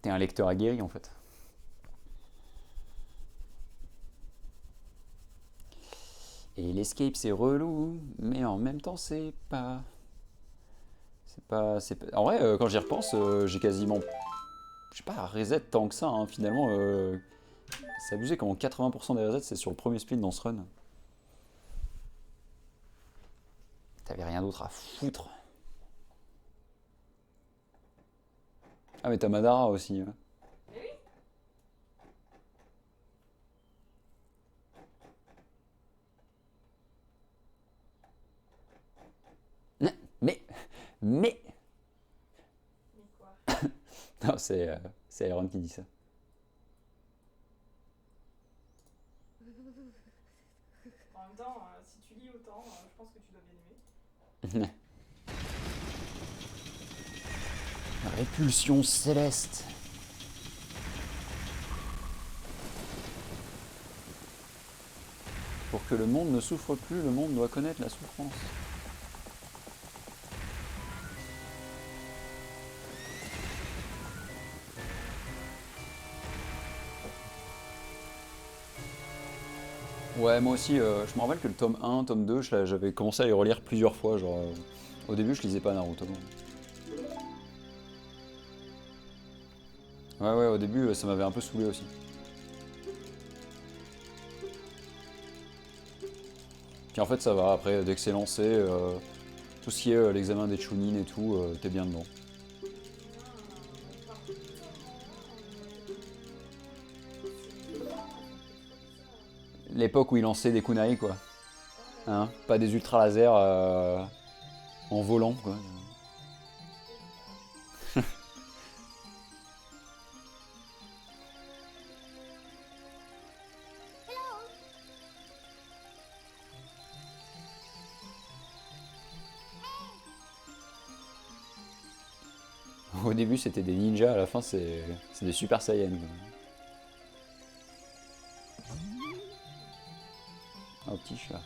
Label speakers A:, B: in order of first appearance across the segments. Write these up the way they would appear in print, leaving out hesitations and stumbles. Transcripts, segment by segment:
A: T'es un lecteur aguerri en fait. Et l'escape c'est relou, mais en même temps c'est pas... En vrai, quand j'y repense, j'ai quasiment... Je sais pas, reset tant que ça, hein. Finalement. C'est abusé comment 80% des resets c'est sur le premier split dans ce run. T'avais rien d'autre à foutre. Ah mais t'as Madara aussi. Hein. Mais, mais...
B: Mais quoi?
A: Non, c'est Iron qui dit ça.
B: En même temps, si tu lis autant, je pense que tu dois bien aimer.
A: Répulsion céleste. Pour que le monde ne souffre plus, le monde doit connaître la souffrance. Ouais, moi aussi, je me rappelle que le tome 1, tome 2, j'avais commencé à les relire plusieurs fois. Genre, au début, je lisais pas Naruto. Ouais, ouais, au début, ça m'avait un peu saoulé aussi. Puis en fait, ça va, après, dès que c'est lancé, tout ce qui est l'examen des Chunin et tout, t'es bien dedans.
B: Par contre, c'est bizarre, ça me fait trop bizarre.
A: L'époque où il lançait des kunai, quoi.
B: Oh là
A: Hein,
B: là.
A: pas des ultra lasers en volant, quoi. Au début, c'était des ninjas, à la fin, c'est des super saiyans, quoi. Oh, petit chat.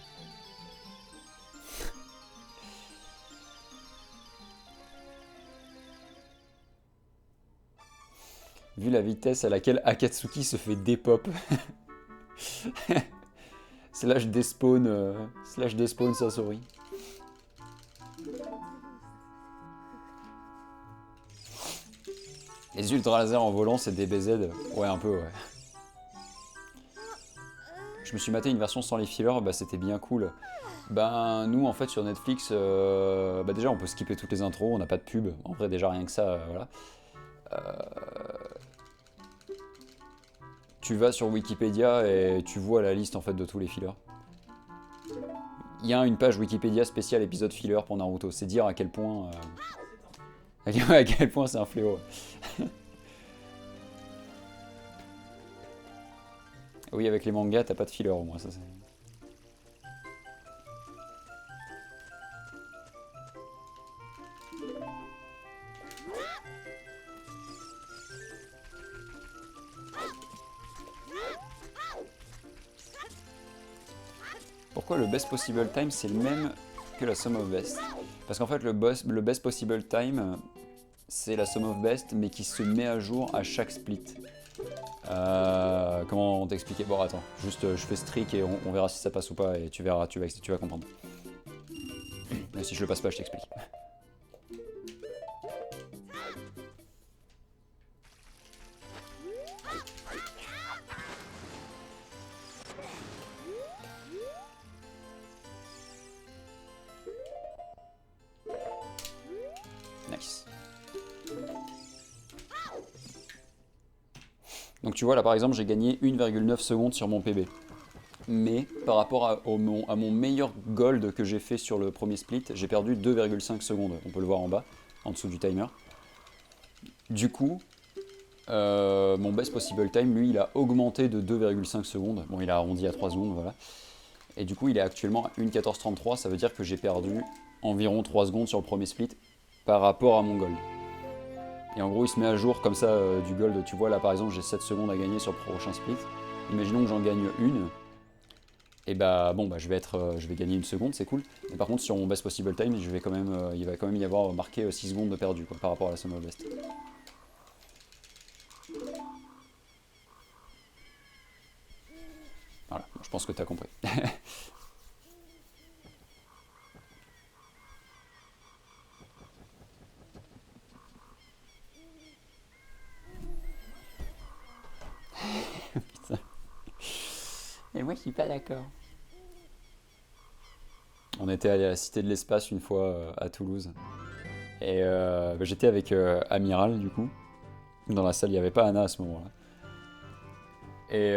A: Vu la vitesse à laquelle Akatsuki se fait dépop, slash despawn Sasori. Les ultra lasers en volant, c'est des BZ. Ouais, un peu, ouais. Je me suis maté une version sans les fillers, bah c'était bien cool. Ben nous en fait sur Netflix, bah déjà on peut skipper toutes les intros, on n'a pas de pub. En vrai déjà rien que ça, voilà. Tu vas sur Wikipédia et tu vois la liste en fait de tous les fillers. Il y a une page Wikipédia spéciale épisode filler pour Naruto. C'est dire à quel point,
B: C'est un fléau.
A: à quel point c'est un fléau. Oui, avec les mangas, t'as pas de filler au moins, ça c'est. Pourquoi le best possible time c'est le même que la sum of best? Parce qu'en fait le best possible time c'est la sum of best mais qui se met à jour à chaque split. Comment t'expliquer? Bon attends, juste je fais strict et on verra si ça passe ou pas et tu verras, tu vas comprendre. Mais si je le passe pas, je t'explique. Nice. Donc tu vois là par exemple j'ai gagné 1,9 secondes sur mon PB. Mais par rapport à mon meilleur gold que j'ai fait sur le premier split, j'ai perdu 2,5 secondes. On peut le voir en bas, en dessous du timer. Du coup, mon best possible time, lui, il a augmenté de 2,5 secondes. Bon, il a arrondi à 3 secondes, voilà. Et du coup, il est actuellement à 1,1433. Ça veut dire que j'ai perdu environ 3 secondes sur le premier split par rapport à mon gold. Et en gros, il se met à jour comme ça du gold. Tu vois, là par exemple, j'ai 7 secondes à gagner sur le prochain split. Imaginons que j'en gagne une. Et bah bon, bah, je vais gagner une seconde, c'est cool. Mais par contre, sur mon best possible time, il va quand même y avoir marqué 6 secondes de perdu quoi, par rapport à la sum of best. Voilà, je pense que tu as compris. Putain. Et moi, je suis pas d'accord. On était allé à la Cité de l'Espace une fois à Toulouse. Et bah, j'étais avec Amiral, du coup. Dans la salle, il n'y avait pas Anna à ce moment-là. Et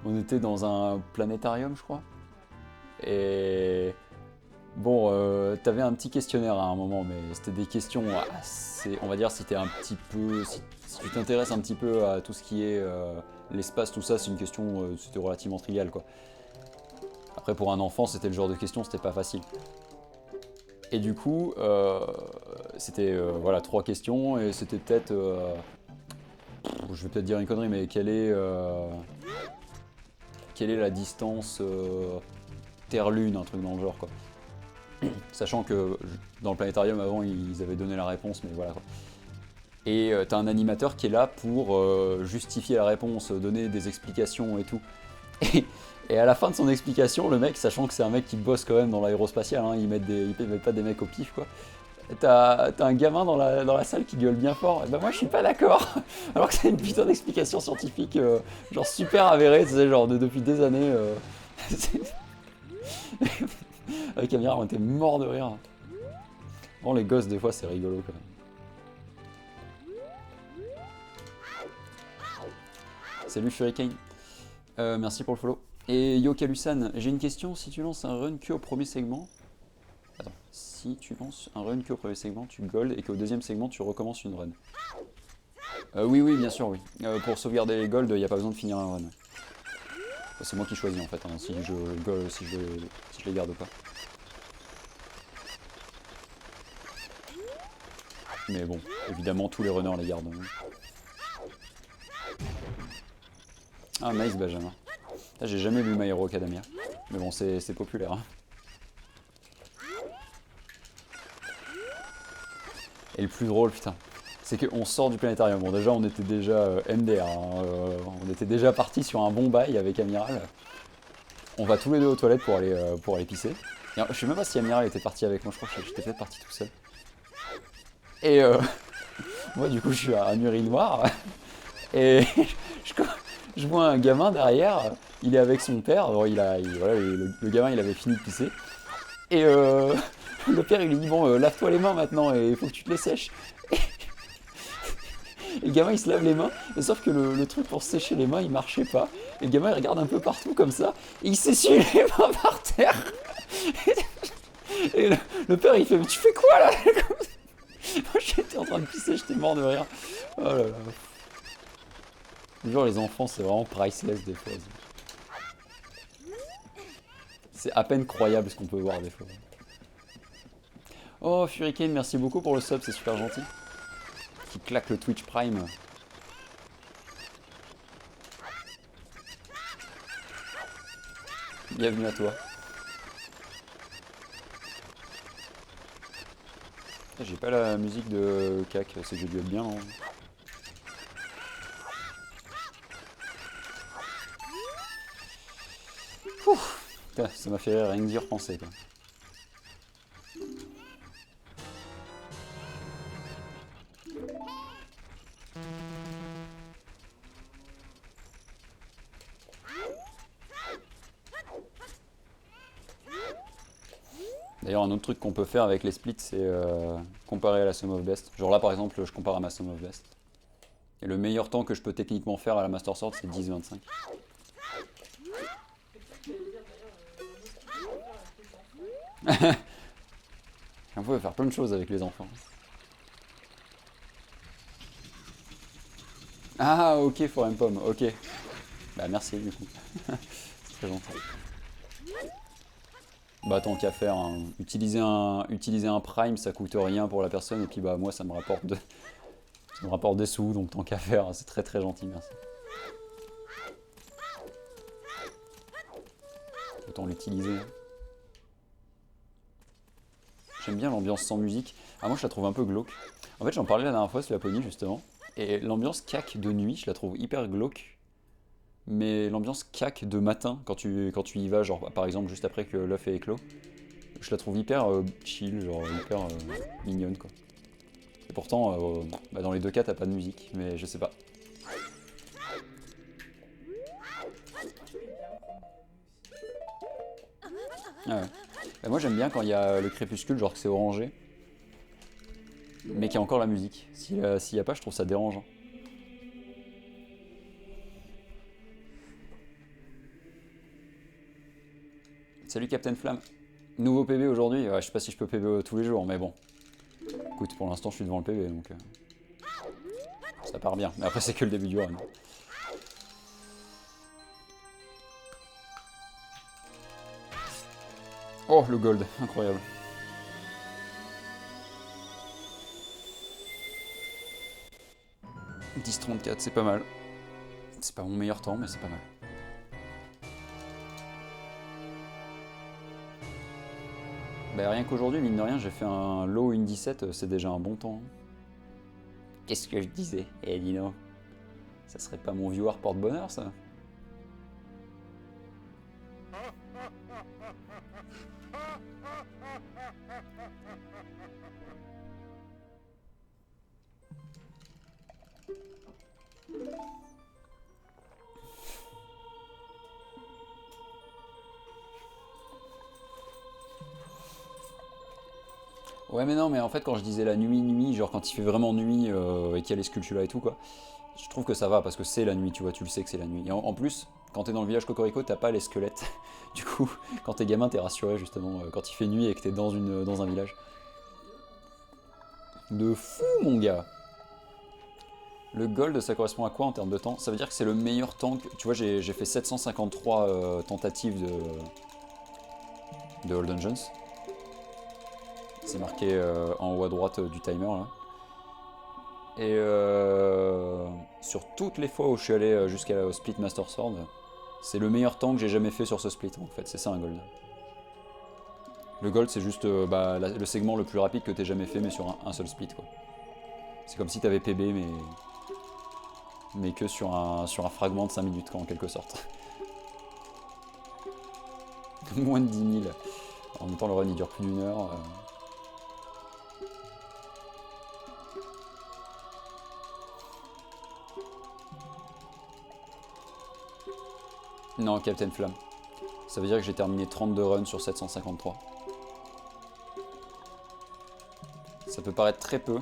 A: on était dans un planétarium, je crois. Et bon, t'avais un petit questionnaire à un moment, mais c'était des questions assez, on va dire, si t'es un petit peu, si tu t'intéresses un petit peu à tout ce qui est l'espace, tout ça, c'est une question, c'était relativement trivial, quoi. Après, pour un enfant, c'était le genre de question, c'était pas facile. Et du coup, c'était voilà 3 questions, et c'était peut-être, je vais peut-être dire une connerie, mais quelle est la distance Terre-Lune, un truc dans le genre, quoi. Sachant que dans le planétarium avant ils avaient donné la réponse, mais voilà quoi. Et t'as un animateur qui est là pour justifier la réponse, donner des explications et tout. Et à la fin de son explication, le mec, sachant que c'est un mec qui bosse quand même dans l'aérospatial, hein, ils mettent pas des mecs au pif quoi. T'as un gamin dans la salle qui gueule bien fort. Et ben moi je suis pas d'accord. Alors que c'est une putain d'explication scientifique genre super avérée, tu sais, genre depuis des années. Avec Amira, on était mort de rire. Bon, les gosses, des fois, c'est rigolo quand même. Salut Shuriken. Merci pour le follow. Et Yo Kalusan, j'ai une question. Si tu lances un run que au premier segment. Attends. Si tu lances un run que au premier segment, tu gold et qu'au deuxième segment, tu recommences une run. Oui, oui, bien sûr, oui. Pour sauvegarder les golds, il n'y a pas besoin de finir un run. C'est moi qui choisis en fait, hein, si je les garde ou pas. Mais bon, évidemment, tous les runners les gardent. Ah, nice Benjamin. J'ai jamais vu My Hero Academia. Mais bon, c'est populaire. Hein. Et le plus drôle, putain, c'est qu'on sort du planétarium. Bon, déjà, on était déjà MDR. Hein, on était déjà parti sur un bon bail avec Amiral. On va tous les deux aux toilettes pour aller pisser. Et, je sais même pas si Amiral était parti avec moi. Je crois que j'étais peut-être parti tout seul. Et moi, du coup, je suis à un urinoir. Et je vois un gamin derrière. Il est avec son père. Alors, voilà, le gamin, il avait fini de pisser. Et le père, il lui dit, bon, lave-toi les mains maintenant et il faut que tu te les sèches. Et le gamin, il se lave les mains. Et sauf que le truc pour se sécher les mains, il marchait pas. Et le gamin, il regarde un peu partout comme ça. Et il s'essuie les mains par terre. Et le père, il fait, mais tu fais quoi là? Moi, j'étais en train de pisser, j'étais mort de rire. Oh là là. Genre, les enfants, c'est vraiment priceless des fois. C'est à peine croyable ce qu'on peut voir des fois. Oh, Furiken, merci beaucoup pour le sub, c'est super gentil. Qui claque le Twitch Prime. Bienvenue à toi. J'ai pas la musique de CAC, c'est que j'ai dû être bien. Hein. Putain, ça m'a fait rire, rien que d'y repenser. Quoi. D'ailleurs, un autre truc qu'on peut faire avec les splits, c'est comparer à la sum of best. Genre là, par exemple, je compare à ma sum of best. Et le meilleur temps que je peux techniquement faire à la Master Sword, c'est 10-25. On peut faire plein de choses avec les enfants. Ah, ok, Foreign Pomme, ok. Bah, merci du coup. C'est très gentil. Bah, tant qu'à faire, hein. Utiliser un prime, ça coûte rien pour la personne, et puis bah, moi, ça me rapporte des sous, donc tant qu'à faire, c'est très très gentil, merci. Autant l'utiliser. J'aime bien l'ambiance sans musique. Ah, moi, je la trouve un peu glauque. En fait, j'en parlais la dernière fois sur Laponie, justement. Et l'ambiance CAC de nuit, je la trouve hyper glauque. mais l'ambiance cac de matin, quand tu y vas, genre par exemple juste après que l'œuf est éclos, je la trouve hyper chill, genre hyper mignonne quoi. Et pourtant, bah, dans les deux cas, t'as pas de musique, mais je sais pas.
B: Je vais bien prendre de la nuit aussi.
A: Ah ouais. Bah, moi j'aime bien quand il y a le crépuscule, genre que c'est orangé, mais qu'il y a encore la musique. S'il y a pas, je trouve ça dérangeant. Salut Captain Flamme. Nouveau PB aujourd'hui. Ouais, je sais pas si je peux PB tous les jours, mais bon. Écoute, pour l'instant, je suis devant le PB, donc ça part bien. Mais après, c'est que le début du run. Oh, le gold, incroyable. 10,34, c'est pas mal. C'est pas mon meilleur temps, mais c'est pas mal. Bah, rien qu'aujourd'hui, mine de rien, j'ai fait un low une 17, c'est déjà un bon temps. Qu'est-ce que je disais? Eh, Dino, ça serait pas mon viewer porte-bonheur, ça? Ouais, mais non, mais en fait, quand je disais la nuit, genre quand il fait vraiment nuit et qu'il y a les sculptures là et tout, quoi, je trouve que ça va parce que c'est la nuit, tu vois, tu le sais que c'est la nuit. Et en plus, quand t'es dans le village Cocorico, t'as pas les squelettes. Du coup, quand t'es gamin, t'es rassuré justement quand il fait nuit et que t'es dans un village. De fou, mon gars! Le gold, ça correspond à quoi en termes de temps? Ça veut dire que c'est le meilleur temps que... Tu vois, j'ai fait 753 tentatives de All Dungeons. C'est marqué en haut à droite du timer là. Et sur toutes les fois où je suis allé jusqu'à Split Master Sword, c'est le meilleur temps que j'ai jamais fait sur ce split en fait. C'est ça un gold. Le gold, c'est juste bah, le segment le plus rapide que t'aies jamais fait, mais sur un seul split quoi. C'est comme si t'avais PB, mais que sur un fragment de 5 minutes quoi, en quelque sorte. Moins de 10 000. En même temps, le run il dure plus d'une heure. Non, Captain Flamme. Ça veut dire que j'ai terminé 32 runs sur 753. Ça peut paraître très peu.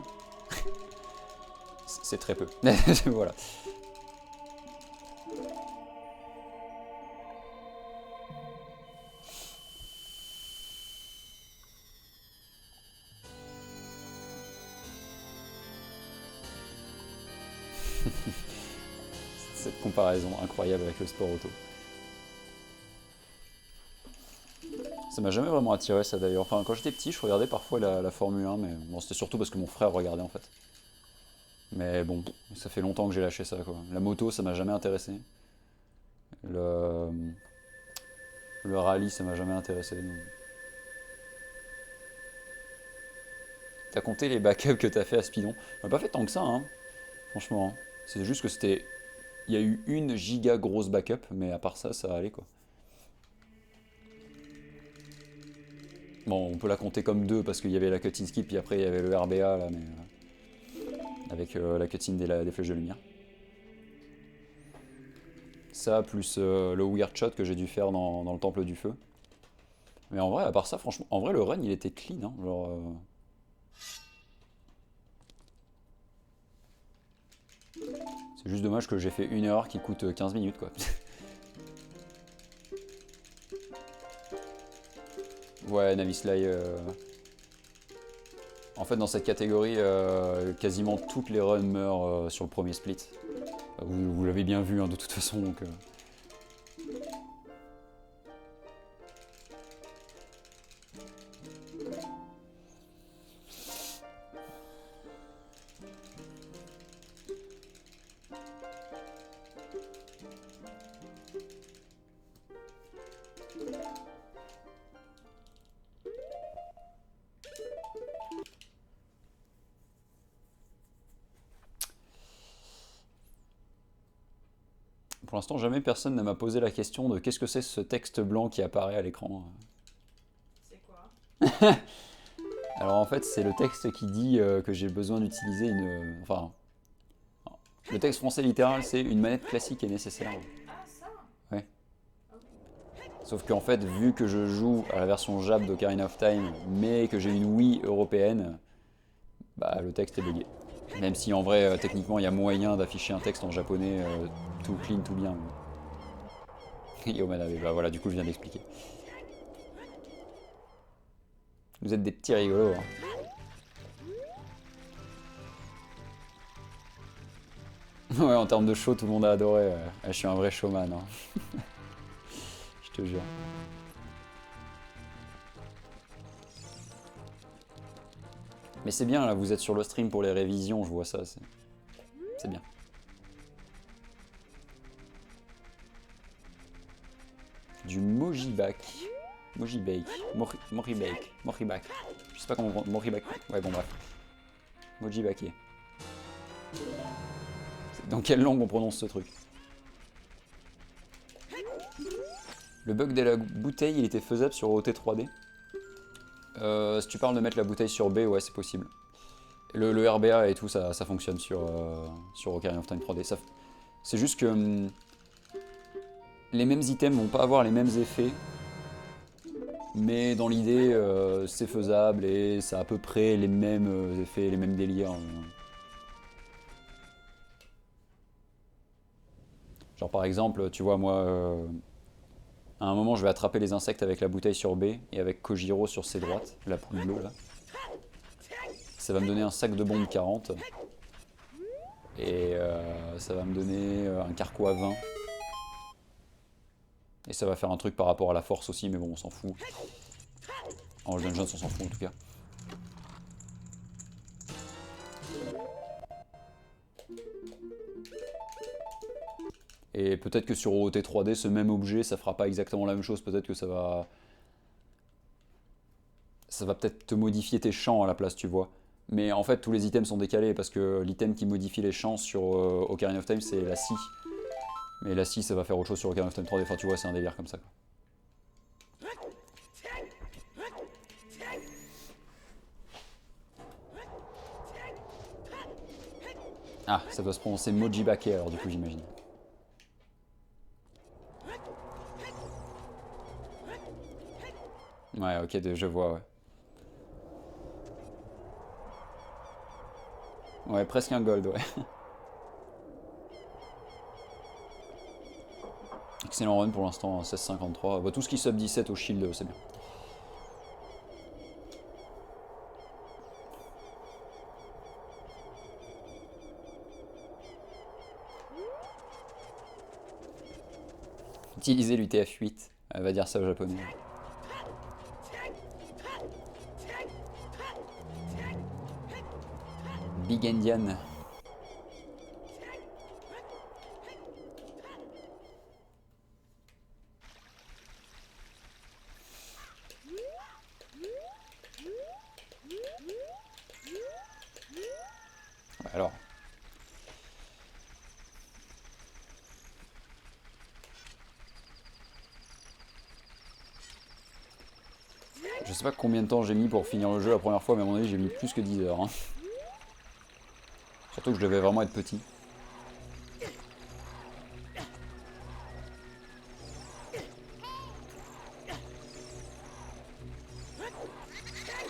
A: C'est très peu. Voilà. Cette comparaison incroyable avec le sport auto. Ça m'a jamais vraiment attiré ça d'ailleurs. Enfin, quand j'étais petit, je regardais parfois la Formule 1, mais bon, c'était surtout parce que mon frère regardait en fait. Mais bon, ça fait longtemps que j'ai lâché ça quoi. La moto, ça m'a jamais intéressé. Le, le rallye, ça m'a jamais intéressé. T'as compté les backups que t'as fait à Speedon? On n'a pas fait tant que ça, hein, franchement. C'est juste que c'était. Il y a eu une giga grosse backup, mais à part ça, ça allait quoi. Bon, on peut la compter comme deux parce qu'il y avait la cutscene skip, puis après il y avait le RBA là, mais avec la cutscene des flèches de lumière. Ça, plus le weird shot que j'ai dû faire dans le temple du feu. Mais en vrai, à part ça, franchement, en vrai, le run il était clean. Hein, genre, c'est juste dommage que j'ai fait une erreur qui coûte 15 minutes quoi. Ouais, Navislay. En fait, dans cette catégorie, quasiment toutes les runs meurent sur le premier split. Vous l'avez bien vu hein, de toute façon. Donc, Pour l'instant, jamais personne ne m'a posé la question de qu'est-ce que c'est ce texte blanc qui apparaît à l'écran.
B: C'est quoi?
A: Alors en fait, c'est le texte qui dit que j'ai besoin d'utiliser une... Enfin, le texte français littéral, c'est une manette classique est nécessaire.
B: Ah, ça?
A: Ouais.
B: Ok.
A: Sauf qu'en fait, vu que je joue à la version Jap d'Ocarina of Time, mais que j'ai une Wii européenne, bah le texte est bugué. Même si en vrai, techniquement, il y a moyen d'afficher un texte en japonais tout clean, tout bien. Yomanabe, bah voilà, du coup, je viens d'expliquer. Vous êtes des petits rigolos. Hein. Ouais, en termes de show, tout le monde a adoré. Je suis un vrai showman. Hein. Je te jure. Mais c'est bien, là, vous êtes sur le stream pour les révisions, je vois ça. C'est bien. Du Mojibak. Mojibake. Moribake. Moribak. Je sais pas comment... Moribak. Ouais, bon, bref. Mojibake. Dans quelle langue on prononce ce truc? Le bug de la bouteille, il était faisable sur OT 3D. Si tu parles de mettre la bouteille sur B, ouais, c'est possible. Le RBA et tout, ça fonctionne sur Ocarina of Time 3D. C'est juste que les mêmes items vont pas avoir les mêmes effets. Mais dans l'idée, c'est faisable et ça a à peu près les mêmes effets, les mêmes délires. Genre par exemple, tu vois, moi, à un moment, je vais attraper les insectes avec la bouteille sur B et avec Kojiro sur C droite, la poule bleue là. Ça va me donner un sac de bombes 40. Et ça va me donner un carquois 20. Et ça va faire un truc par rapport à la force aussi, mais bon, on s'en fout. En dungeon, on s'en fout en tout cas. Et peut-être que sur OT 3D, ce même objet, ça fera pas exactement la même chose. Peut-être que ça va peut-être te modifier tes champs à la place, tu vois. Mais en fait, tous les items sont décalés parce que l'item qui modifie les champs sur Ocarina of Time, c'est la scie. Mais la scie, ça va faire autre chose sur Ocarina of Time 3D. Enfin, tu vois, c'est un délire comme ça. Quoi. Ah, ça doit se prononcer Mojibake alors, du coup, j'imagine. Ouais, ok, je vois, ouais. Ouais, presque un gold, ouais. Excellent run pour l'instant, 16,53. Bah, tout ce qui sub 17 au shield, c'est bien. Utilisez l'UTF-8. Elle va dire ça au japonais. Big Indian. Ouais, alors. Je sais pas combien de temps j'ai mis pour finir le jeu la première fois, mais à mon avis j'ai mis plus que 10 heures. Hein. Surtout que je devais vraiment être petit.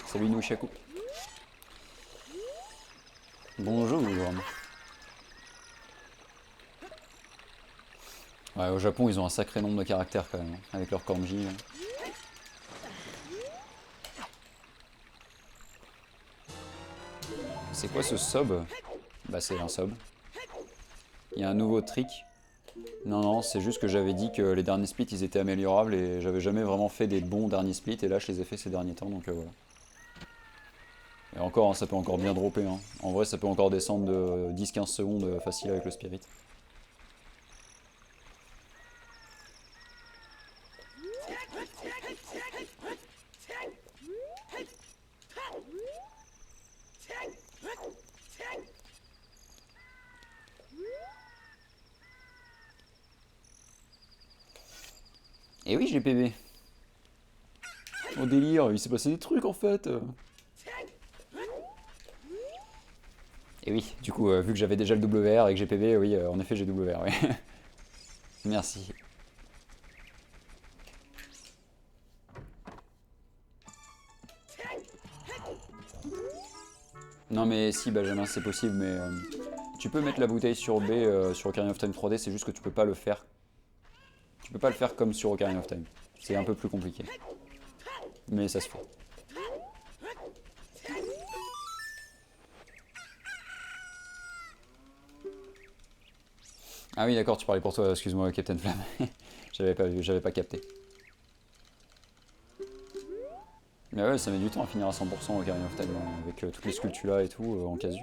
A: Salut Nushaku. Bonjour. Ouais, au Japon ils ont un sacré nombre de caractères quand même, hein, avec leur kanji. Là. C'est quoi ce sub? Bah c'est un sub. Il y a un nouveau trick. Non, non, c'est juste que j'avais dit que les derniers splits ils étaient améliorables et j'avais jamais vraiment fait des bons derniers splits et là je les ai fait ces derniers temps donc voilà. Et encore, hein, ça peut encore bien dropper. Hein. En vrai, ça peut encore descendre de 10-15 secondes facile avec le spirit. Et oui, j'ai PB. Oh délire, il s'est passé des trucs en fait. Et oui, du coup, vu que j'avais déjà le WR et que j'ai PB, oui, en effet, j'ai WR, oui. Merci. Non mais si, Benjamin, c'est possible, mais tu peux mettre la bouteille sur B sur Ocarina of Time 3D, c'est juste que tu peux pas le faire. Tu peux pas le faire comme sur Ocarina of Time. C'est un peu plus compliqué. Mais ça se fait. Ah oui, d'accord, tu parlais pour toi, excuse-moi, Captain Flamme. J'avais pas capté. Mais ouais, ça met du temps à finir à 100% Ocarina of Time, hein, avec toutes les sculptures là et tout, en casu.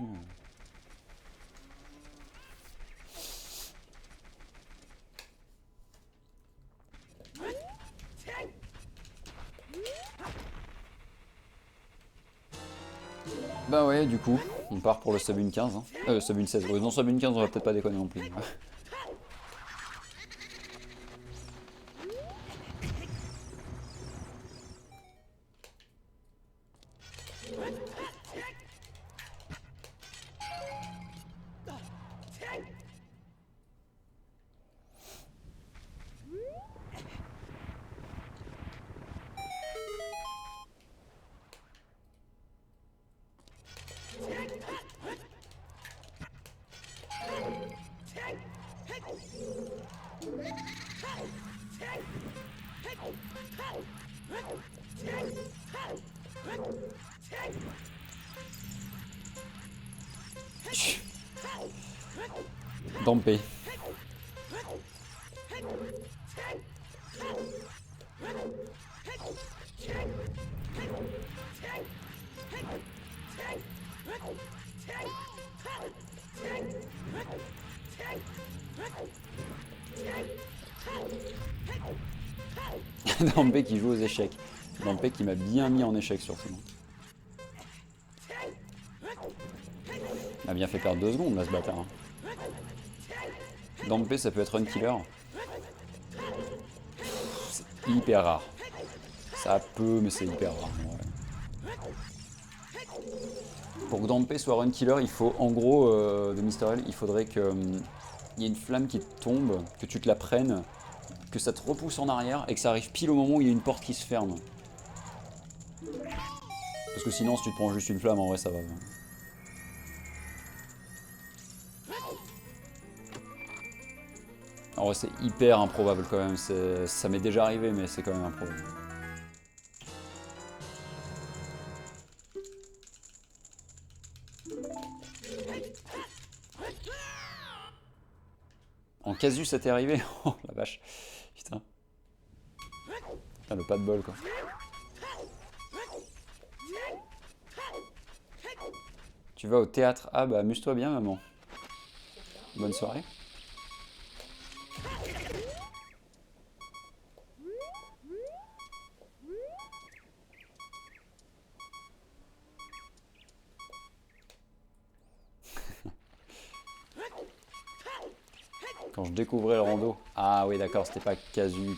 A: Bah ouais, du coup, on part pour le sub 15. Hein. Sub 16. Ouais, non, sub 15, on va peut-être pas déconner non plus. Dampé. Dampé qui joue aux échecs. Dampé qui m'a bien mis en échec surtout. Il m'a bien fait perdre 2 secondes là ce bâtard. Hein. Dampé ça peut être un killer. C'est hyper rare. Ça peut mais c'est hyper rare. Ouais. Pour que Dampé soit run killer, il faut en gros de Mister L, il faudrait que y ait une flamme qui tombe, que tu te la prennes, que ça te repousse en arrière et que ça arrive pile au moment où il y a une porte qui se ferme. Parce que sinon si tu te prends juste une flamme en vrai ça va. En vrai c'est hyper improbable quand même, ça m'est déjà arrivé mais c'est quand même improbable. En casu ça t'est arrivé? Oh la vache. Putain. Putain le pas de bol quoi. Tu vas au théâtre? Ah bah amuse-toi bien maman. Bonne soirée. Quand je découvrais le rando. Ah oui d'accord, c'était pas casu.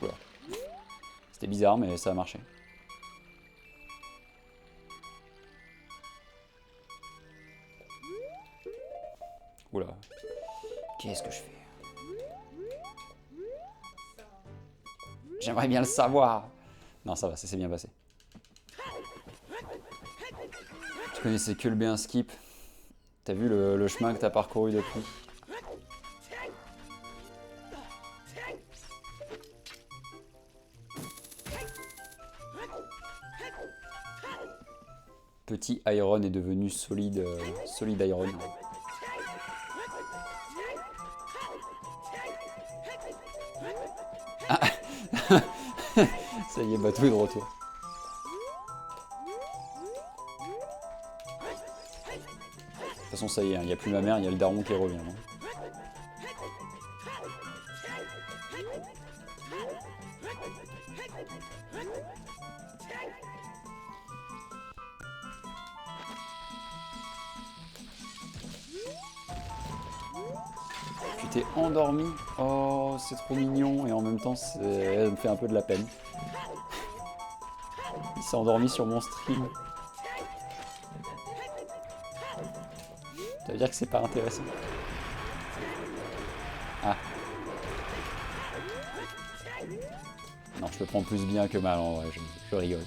A: Oula. C'était bizarre mais ça a marché. Oula. Qu'est-ce que je fais? J'aimerais bien le savoir. Non ça va, ça s'est bien passé. Tu connaissais que le B1 skip. T'as vu le chemin que t'as parcouru depuis? Petit Iron est devenu solide, solide Iron. Ah ça y est, Batou est de retour. De toute façon, ça y est, il n'y a plus ma mère, il y a le daron qui revient. Hein. Tu t'es endormi. Oh, c'est trop mignon. Et en même temps, elle me fait un peu de la peine. Il s'est endormi sur mon stream. Ça veut dire que c'est pas intéressant. Ah. Non, je le prends plus bien que mal en vrai, je rigole.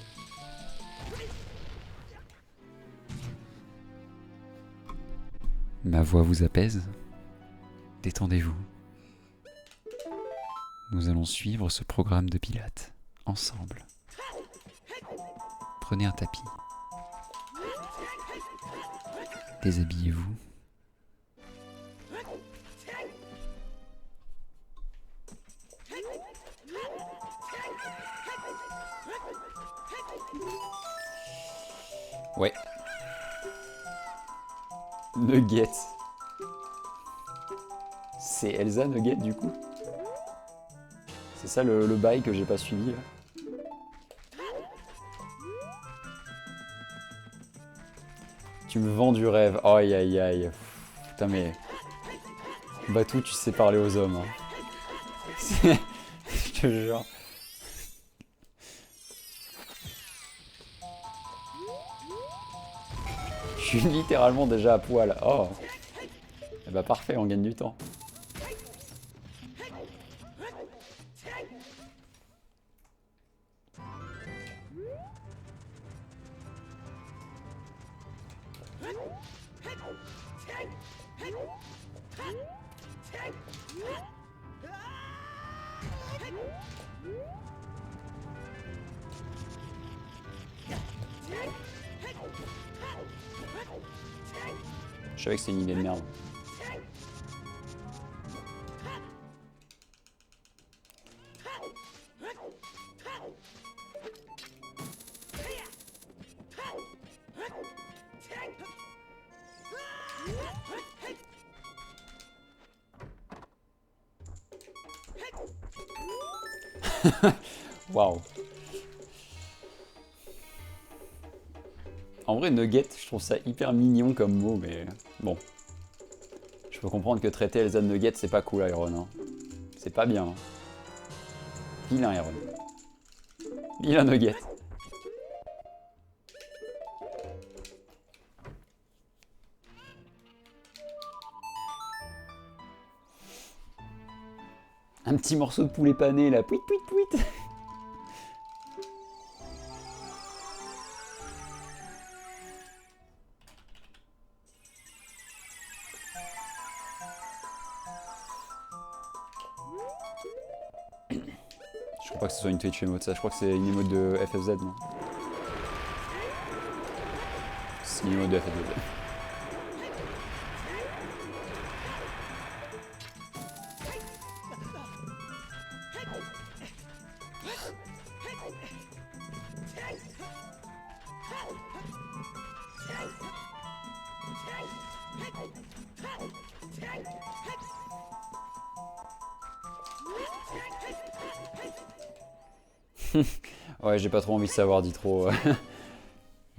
A: Ma voix vous apaise? Détendez-vous. Nous allons suivre ce programme de pilates, ensemble. Prenez un tapis. Déshabillez-vous. Ouais. Nugget. C'est Elsa Nugget du coup? C'est ça le bail que j'ai pas suivi là? Tu me vends du rêve. Aïe aïe aïe. Putain mais... Batou, tu sais parler aux hommes. Hein. Je te jure. Je suis littéralement déjà à poil. Oh. Eh bah parfait, on gagne du temps. Je savais que c'était une idée de merde. Waouh. En vrai, nugget, je trouve ça hyper mignon comme mot, mais bon. Je peux comprendre que traiter Elsa de nugget, c'est pas cool, Iron. Hein. C'est pas bien. Hein. Vilain, Iron. Vilain nugget. Un petit morceau de poulet pané, là. Pouit, pouit, pouit. Je crois pas que ce soit une Twitch emote, ça. Je crois que c'est une emote de FFZ, non? C'est une emote de FFZ. Ouais, j'ai pas trop envie de savoir, dit trop.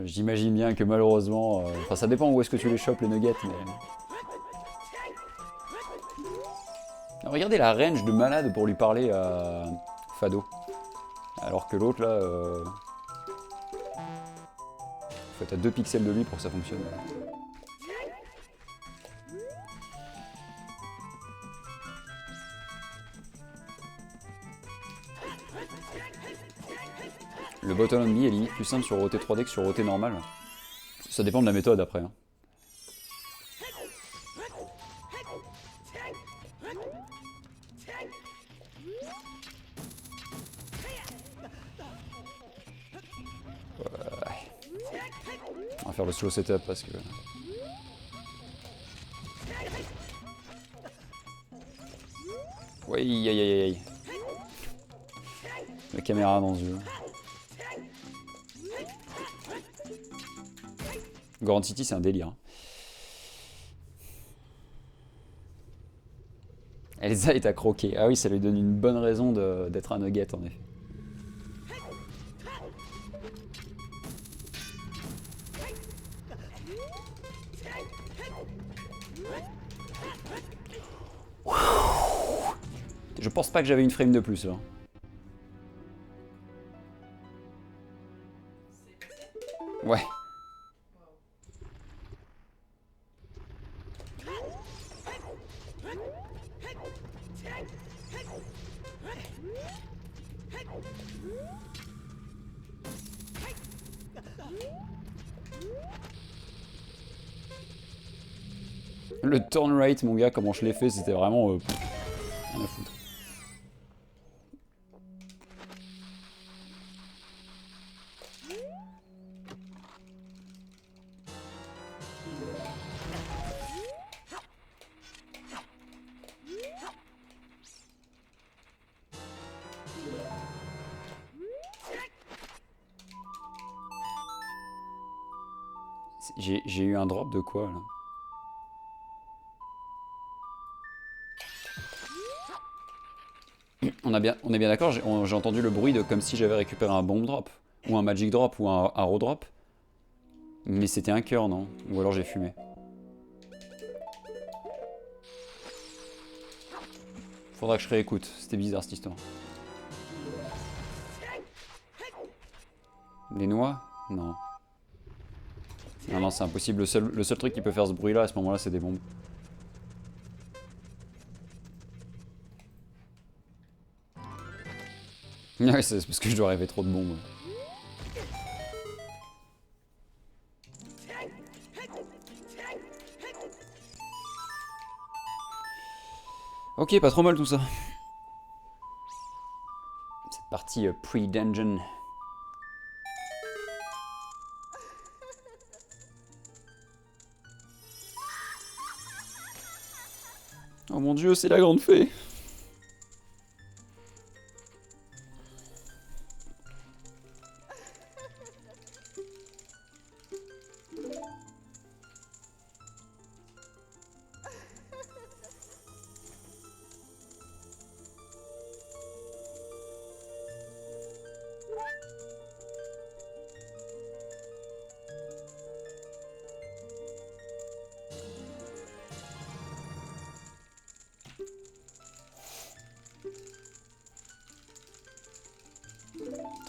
A: J'imagine bien que malheureusement... Enfin, ça dépend où est-ce que tu les chopes, les nuggets, mais... Regardez la range de malade pour lui parler à Fado. Alors que l'autre, là... Faut être à 2 pixels de lui pour que ça fonctionne. Le bottom on B est limite plus simple sur OT 3D que sur OT normal. Ça dépend de la méthode après. Hein. On va faire le slow setup parce que... Oui, aïe aïe aïe aïe. La caméra dans ce jeu. Goron City, c'est un délire. Hein. Elsa est à croquer. Ah oui, ça lui donne une bonne raison d'être un nugget, en effet. Je pense pas que j'avais une frame de plus là.
B: C'est passé.
A: Ouais.
B: Wow.
A: Le turn rate, mon gars, comment je l'ai fait, c'était vraiment... rien à foutre. J'ai eu un drop de quoi, là? On est bien d'accord, j'ai entendu le bruit de comme si j'avais récupéré un bomb drop, ou un magic drop, ou un arrow drop. Mais c'était un cœur, non? Ou alors j'ai fumé. Faudra que je réécoute, c'était bizarre cette histoire. Des noix? Non. Non, non, c'est impossible. Le seul truc qui peut faire ce bruit là à ce moment là, c'est des bombes. Ouais, c'est parce que je dois rêver trop de bombes. Ok, pas trop mal tout ça. Cette partie pre-dungeon. Oh mon dieu, c'est la grande fée.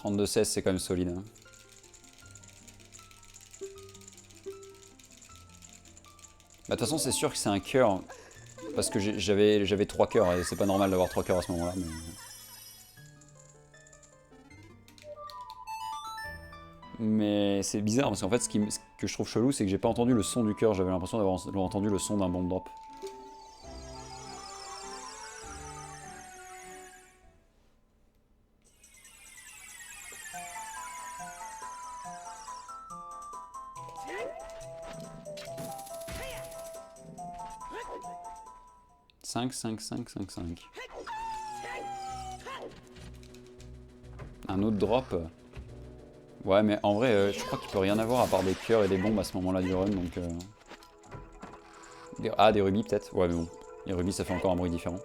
A: « 32-16, c'est quand même solide. Hein. Bah, de toute façon, c'est sûr que c'est un cœur. Parce que j'avais 3 cœurs et c'est pas normal d'avoir 3 cœurs à ce moment-là. Mais c'est bizarre parce qu'en fait, ce que je trouve chelou, c'est que j'ai pas entendu le son du cœur. J'avais l'impression d'avoir entendu le son d'un bomb drop. Cinq. Un autre drop. Ouais, mais en vrai, je crois qu'il peut rien avoir à part des cœurs et des bombes à ce moment-là du run, donc... Ah, des rubis peut-être. Ouais, mais bon. Les rubis, ça fait encore un bruit différent.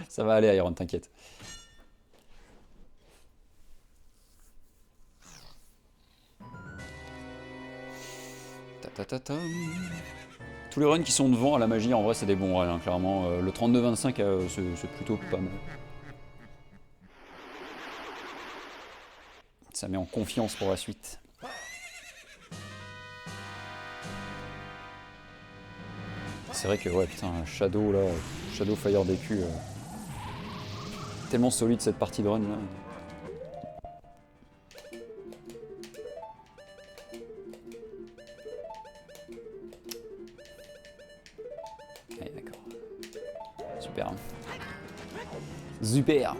A: Ça va aller, Iron, t'inquiète. Tous les runs qui sont devant à la magie, en vrai, c'est des bons runs, hein, clairement. Le 32-25, c'est plutôt pas mal. Ça met en confiance pour la suite. C'est vrai que, ouais, putain, Shadow, là, Shadow Fire DQ, tellement solide cette partie de run, là. Allez, d'accord. Super. Super.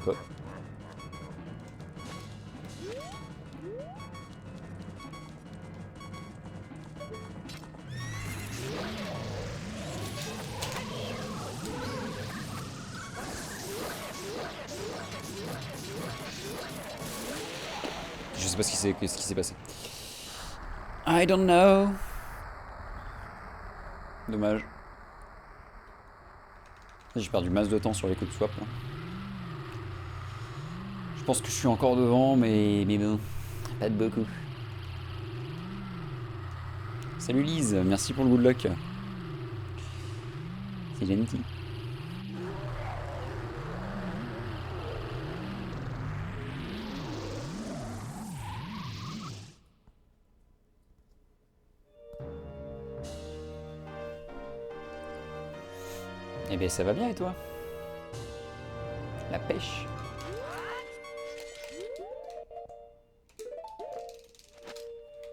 A: Hop. Je sais pas ce qui s'est passé. I don't know. Dommage. J'ai perdu masse de temps sur les coups de swap. Là. Je pense que je suis encore devant, mais bon, pas de beaucoup. Salut Lise, merci pour le good luck. C'est gentil. Eh bien ça va bien et toi? La pêche.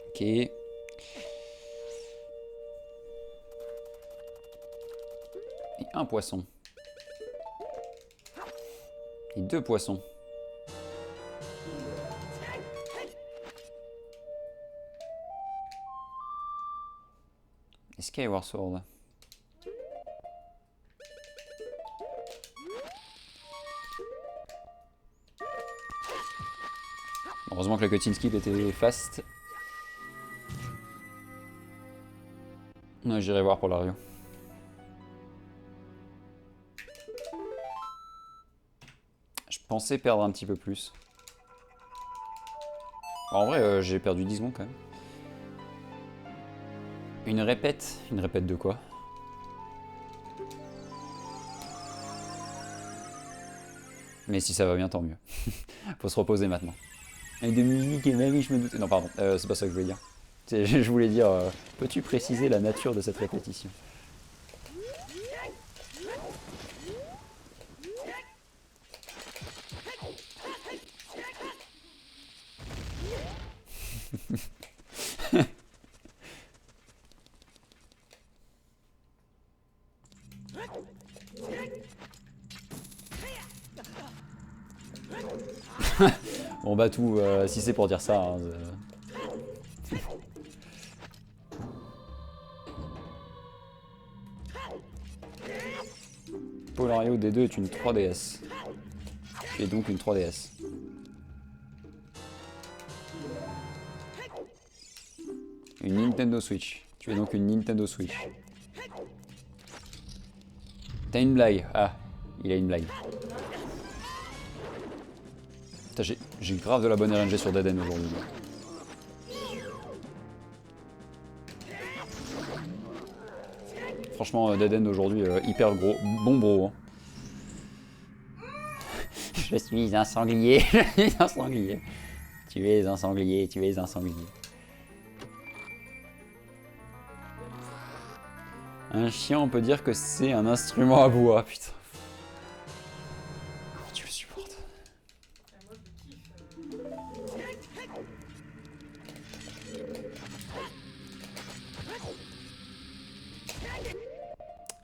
A: Ok. Et un poisson. Et 2 poissons. Et Skyward Sword. Heureusement que le cutting skip était fast. Non, j'irai voir pour l'Ario. Je pensais perdre un petit peu plus. En vrai, j'ai perdu 10 secondes quand même. Une répète. Une répète de quoi? Mais si ça va bien, tant mieux. Faut se reposer maintenant. Et de musique et mamie, je me doutais. Non, pardon, c'est pas ça que je voulais dire. Je voulais dire, peux-tu préciser la nature de cette répétition? Bon bah tout, si c'est pour dire ça. Hein, Polario D2 est une 3DS. Tu es donc une 3DS. Une Nintendo Switch. Tu es donc une Nintendo Switch. T'as une blague. Ah, il a une blague. J'ai grave de la bonne RNG sur Dead End aujourd'hui. Franchement, Dead End aujourd'hui, hyper gros. Bon bro. Hein. Je suis un sanglier. Je suis un sanglier. Tu es un sanglier, tu es un sanglier. Un chien, on peut dire que c'est un instrument à bois, putain. Comment tu le supportes?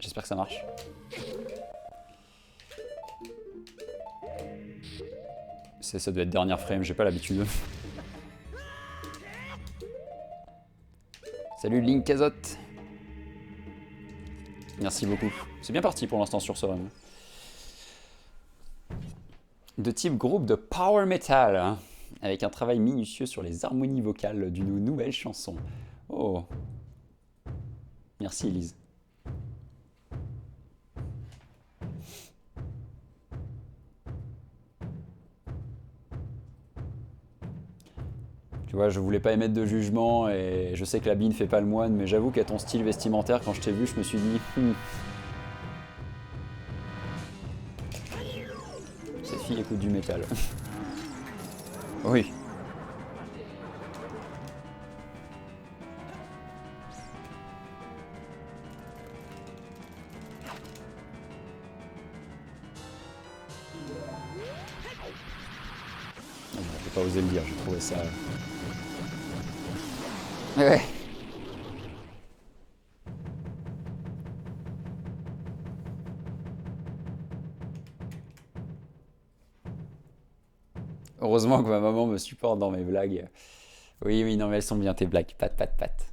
A: J'espère que ça marche. Ça doit être dernière frame, j'ai pas l'habitude. Salut Link Azote. Merci beaucoup. C'est bien parti pour l'instant sur ce run. De type groupe de power metal, hein, avec un travail minutieux sur les harmonies vocales d'une nouvelle chanson. Oh. Merci Elise. Tu vois, je voulais pas émettre de jugement et je sais que l'habit ne fait pas le moine, mais j'avoue qu'à ton style vestimentaire, quand je t'ai vu, je me suis dit... Cette fille écoute du métal. Oui. J'ai pas osé le dire, j'ai trouvé ça... Ouais. Heureusement que ma maman me supporte dans mes blagues. Oui, oui, non, mais elles sont bien tes blagues. Pat, pat, pat.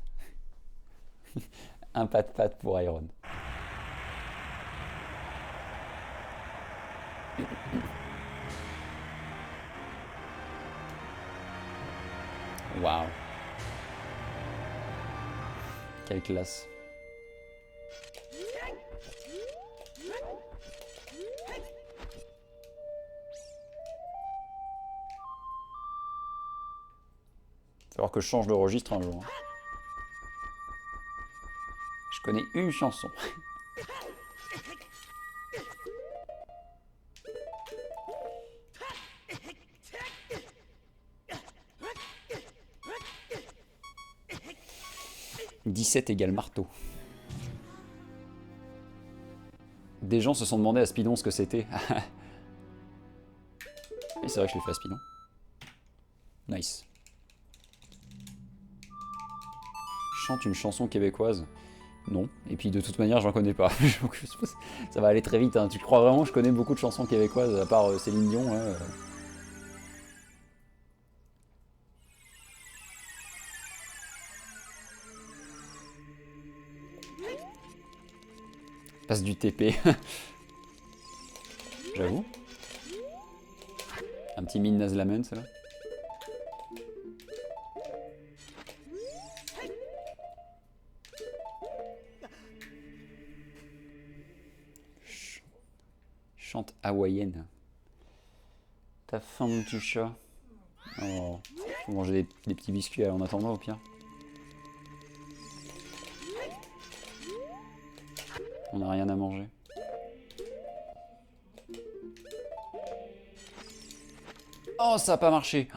A: Un pat, pat pour Iron. Waouh. Quelle classe. Il va falloir que je change de registre un jour. Je connais une chanson. « 17 égale marteau. » Des gens se sont demandé à Spidon ce que c'était. Et c'est vrai que je l'ai fait à Spidon. Nice. Chante une chanson québécoise. Non. Et puis de toute manière, j'en connais pas. Ça va aller très vite. Hein. Tu crois vraiment que je connais beaucoup de chansons québécoises, à part Céline Dion hein. Passe du TP. J'avoue. Un petit Midna's Lament, ça là. Chante hawaïenne. T'as faim, mon petit chat? Oh, faut manger des petits biscuits en attendant, au pire. On n'a rien à manger. Oh, ça a pas marché.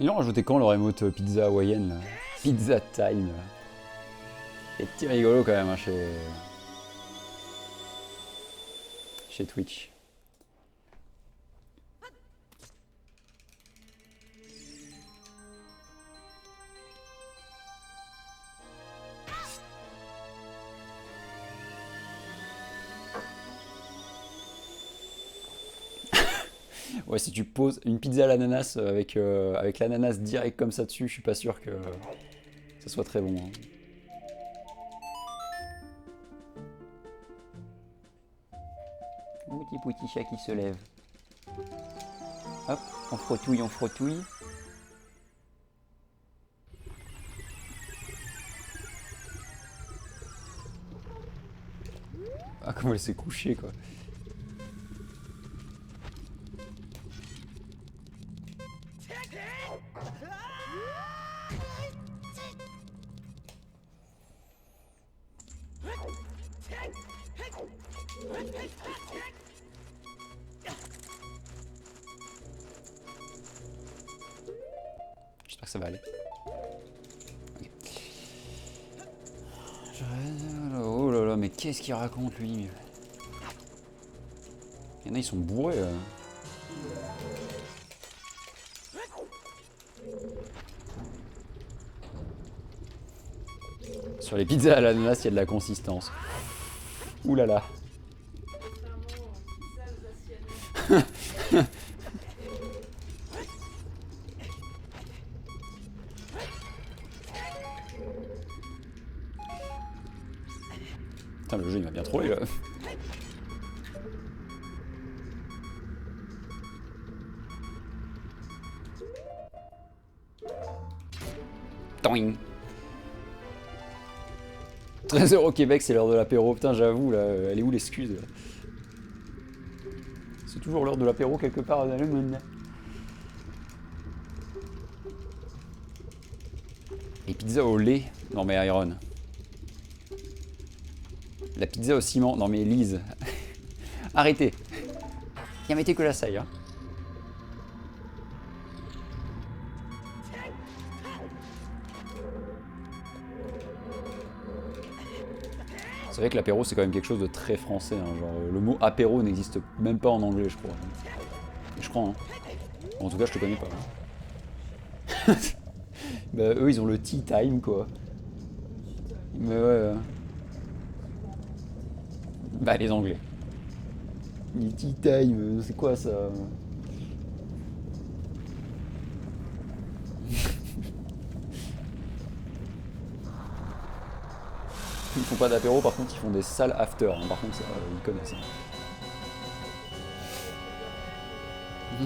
A: Ils l'ont rajouté quand leur emote pizza hawaïenne là? Pizza time. C'est petit rigolo quand même hein, chez Twitch. Ouais, si tu poses une pizza à l'ananas avec l'ananas direct comme ça dessus, je suis pas sûr que ça soit très bon. Hein. Petit chat qui se lève. Hop, on frottouille, on frottouille. Ah, comment elle s'est couchée quoi. J'espère que ça va aller. Okay. Oh là là, mais qu'est-ce qu'il raconte lui? Il y en a, ils sont bourrés. Sur les pizzas à l'ananas, il y a de la consistance. Ouh là là. Putain, le jeu il m'a bien trollé là. Toing. 13 € au Québec, c'est l'heure de l'apéro. Putain, j'avoue, là, elle est où l'excuse? C'est toujours l'heure de l'apéro quelque part dans le monde. Les pizzas au lait? Non mais Iron. La pizza au ciment? Non mais Lise. Arrêtez. Y'a mettez que la saille. Hein. C'est vrai que l'apéro c'est quand même quelque chose de très français, hein. Genre le mot apéro n'existe même pas en anglais je crois. Je crois hein. En tout cas je te connais pas. Hein. Bah eux ils ont le tea time quoi. Mais ouais. Bah les anglais. Le tea time, c'est quoi ça? Ils font pas d'apéro, par contre ils font des salles after. Hein. Par contre ça, ils connaissent.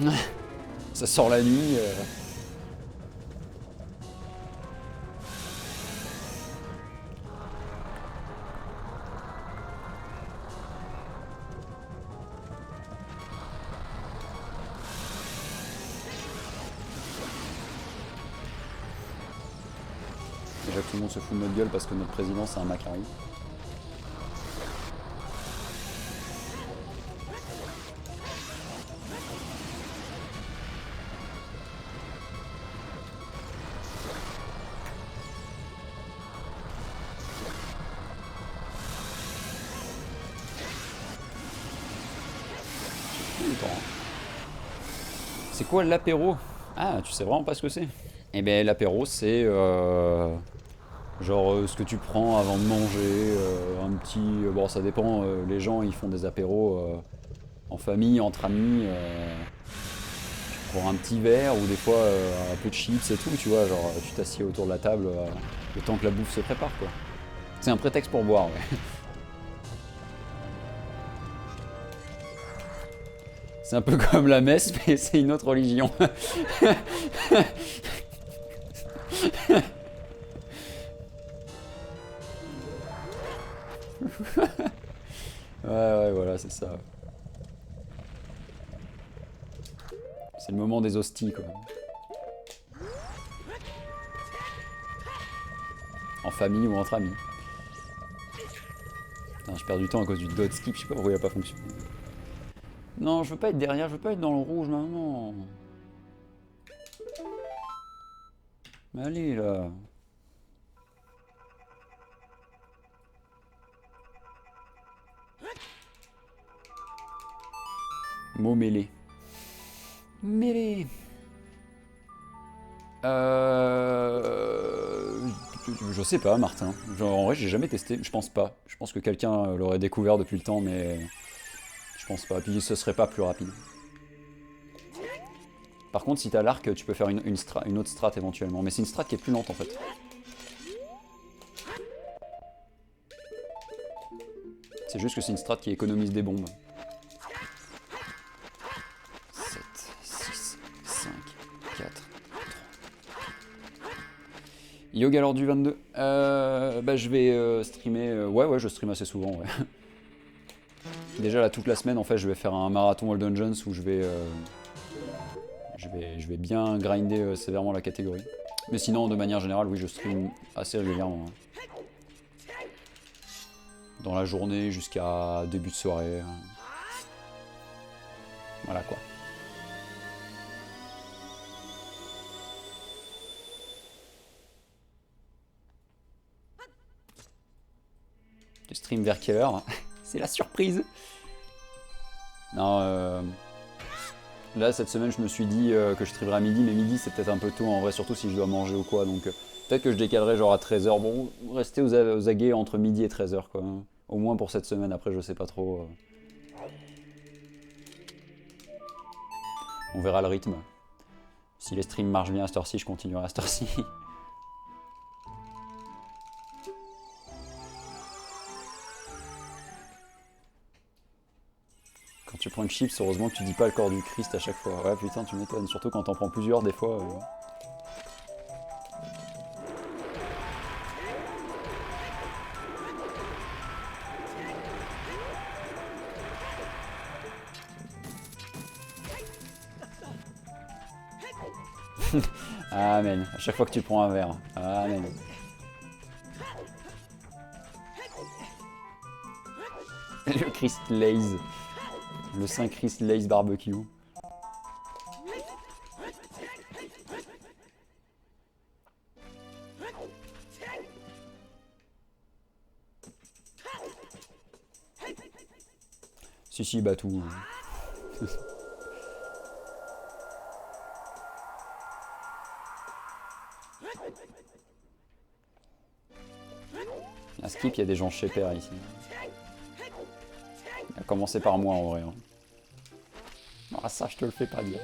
A: Hein. Ça sort la nuit. Déjà que tout le monde se fout de notre gueule parce que notre président c'est un Macari. C'est quoi l'apéro? Ah, tu sais vraiment pas ce que c'est? Eh ben l'apéro c'est genre ce que tu prends avant de manger, un petit... bon ça dépend, les gens ils font des apéros en famille, entre amis, pour un petit verre ou des fois un peu de chips et tout, tu vois, genre tu t'assieds autour de la table le temps que la bouffe se prépare quoi. C'est un prétexte pour boire, ouais. C'est un peu comme la messe, mais c'est une autre religion. Ouais, voilà, c'est ça. C'est le moment des hosties, quoi. En famille ou entre amis. Putain, je perds du temps à cause du dot skip, je sais pas pourquoi il a pas fonctionné. Non, je veux pas être derrière, je veux pas être dans le rouge maintenant. Mais allez, là. Mot mêlé. Mêlé. Je sais pas, Martin. Genre, en vrai, j'ai jamais testé. Je pense pas. Je pense que quelqu'un l'aurait découvert depuis le temps, mais je pense pas. Puis ce serait pas plus rapide. Par contre, si t'as l'arc, tu peux faire une autre strat éventuellement. Mais c'est une strat qui est plus lente en fait. C'est juste que c'est une strat qui économise des bombes. 7, 6, 5, 4, 3. Yoga lors du 22. Bah je vais streamer. Ouais, je stream assez souvent, ouais. Déjà là toute la semaine en fait je vais faire un marathon All Dungeons où je vais bien grinder sévèrement la catégorie. Mais sinon de manière générale oui je stream assez régulièrement. Hein. Dans la journée jusqu'à début de soirée. Voilà quoi. Tu stream vers quelle heure? C'est la surprise. Non, là cette semaine je me suis dit que je streamerais à midi, mais midi c'est peut-être un peu tôt en vrai, surtout si je dois manger ou quoi, donc peut-être que je décalerai genre à 13h. Bon, restez aux aguets entre midi et 13h quoi. Au moins pour cette semaine, après je sais pas trop. On verra le rythme. Si les streams marchent bien à cette heure-ci, je continuerai à cette heure-ci. Quand tu prends une chips, heureusement que tu dis pas le corps du Christ à chaque fois. Ouais putain tu m'étonnes, surtout quand t'en prends plusieurs des fois. Amen. À chaque fois que tu prends un verre. Amen. Le Christ Lays. Le Saint Christ Lays barbecue. si, bah tout. À Skip, il y a des gens chez Père ici. À commencer par moi en vrai. Hein. Ah ça, je te le fais pas dire.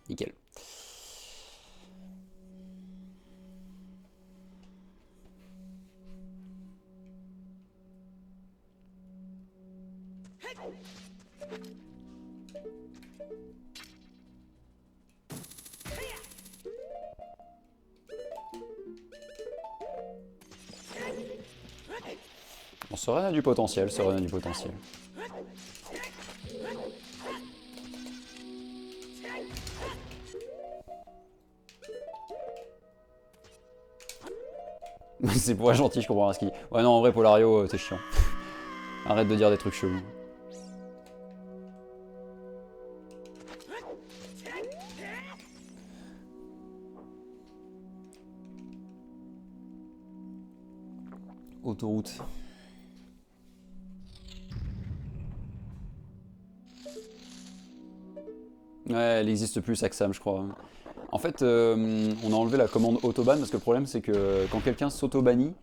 A: Nickel. Bon, Soren a du potentiel, Soren a du potentiel. C'est pour être gentil, je comprends pas ce qu'il dit. Ouais non, en vrai, Polario, t'es chiant. Arrête de dire des trucs chelous. Autoroute. Ouais, elle existe plus, Axam, je crois. En fait, on a enlevé la commande autoban parce que le problème, c'est que quand quelqu'un s'auto-bannit,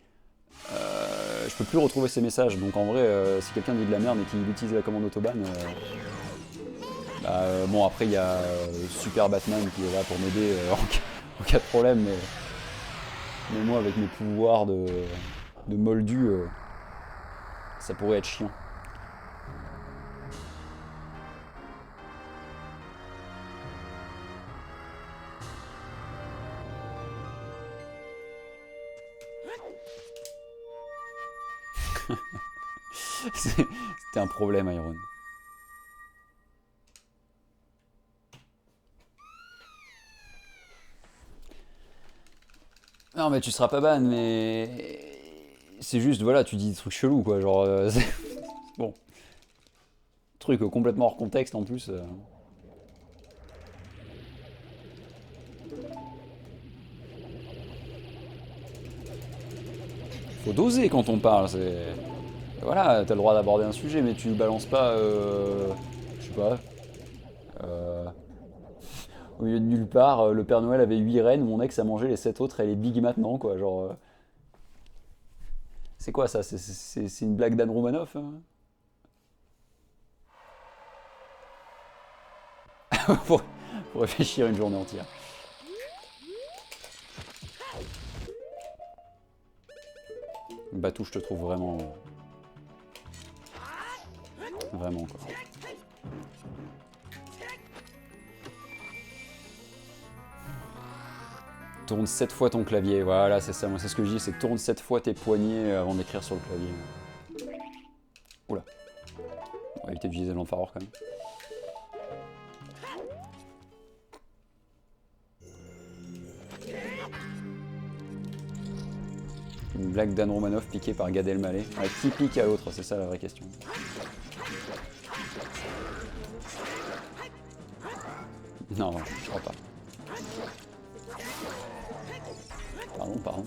A: je peux plus retrouver ses messages. Donc en vrai, si quelqu'un dit de la merde et qu'il utilise la commande autoban, bon, après, il y a Super Batman qui est là pour m'aider en cas de problème, mais moi, avec mes pouvoirs de moldu, ça pourrait être chiant. C'était un problème, Iron. Non, mais tu seras pas ban, mais c'est juste, voilà, tu dis des trucs chelous, quoi. Genre, bon, truc complètement hors contexte en plus. Faut doser quand on parle. Voilà, t'as le droit d'aborder un sujet, mais tu balances pas, je sais pas. euh, Au lieu de nulle part, le Père Noël avait 8 reines, mon ex a mangé les 7 autres, elle est big maintenant, quoi. Genre, c'est quoi ça? C'est une blague d'Anne Romanoff, hein? faut, faut réfléchir une journée entière. Batou, je te trouve vraiment. Vraiment, quoi. Tourne 7 fois ton clavier, voilà, c'est ça, moi c'est ce que je dis, c'est que tourne 7 fois tes poignets avant d'écrire sur le clavier. Oula. On va éviter d'utiliser le l'enfareur quand même. Une blague d'Anne Romanoff piquée par Gad Elmaleh. Ouais, qui pique à l'autre, c'est ça la vraie question. Non, non, je crois pas. Pardon.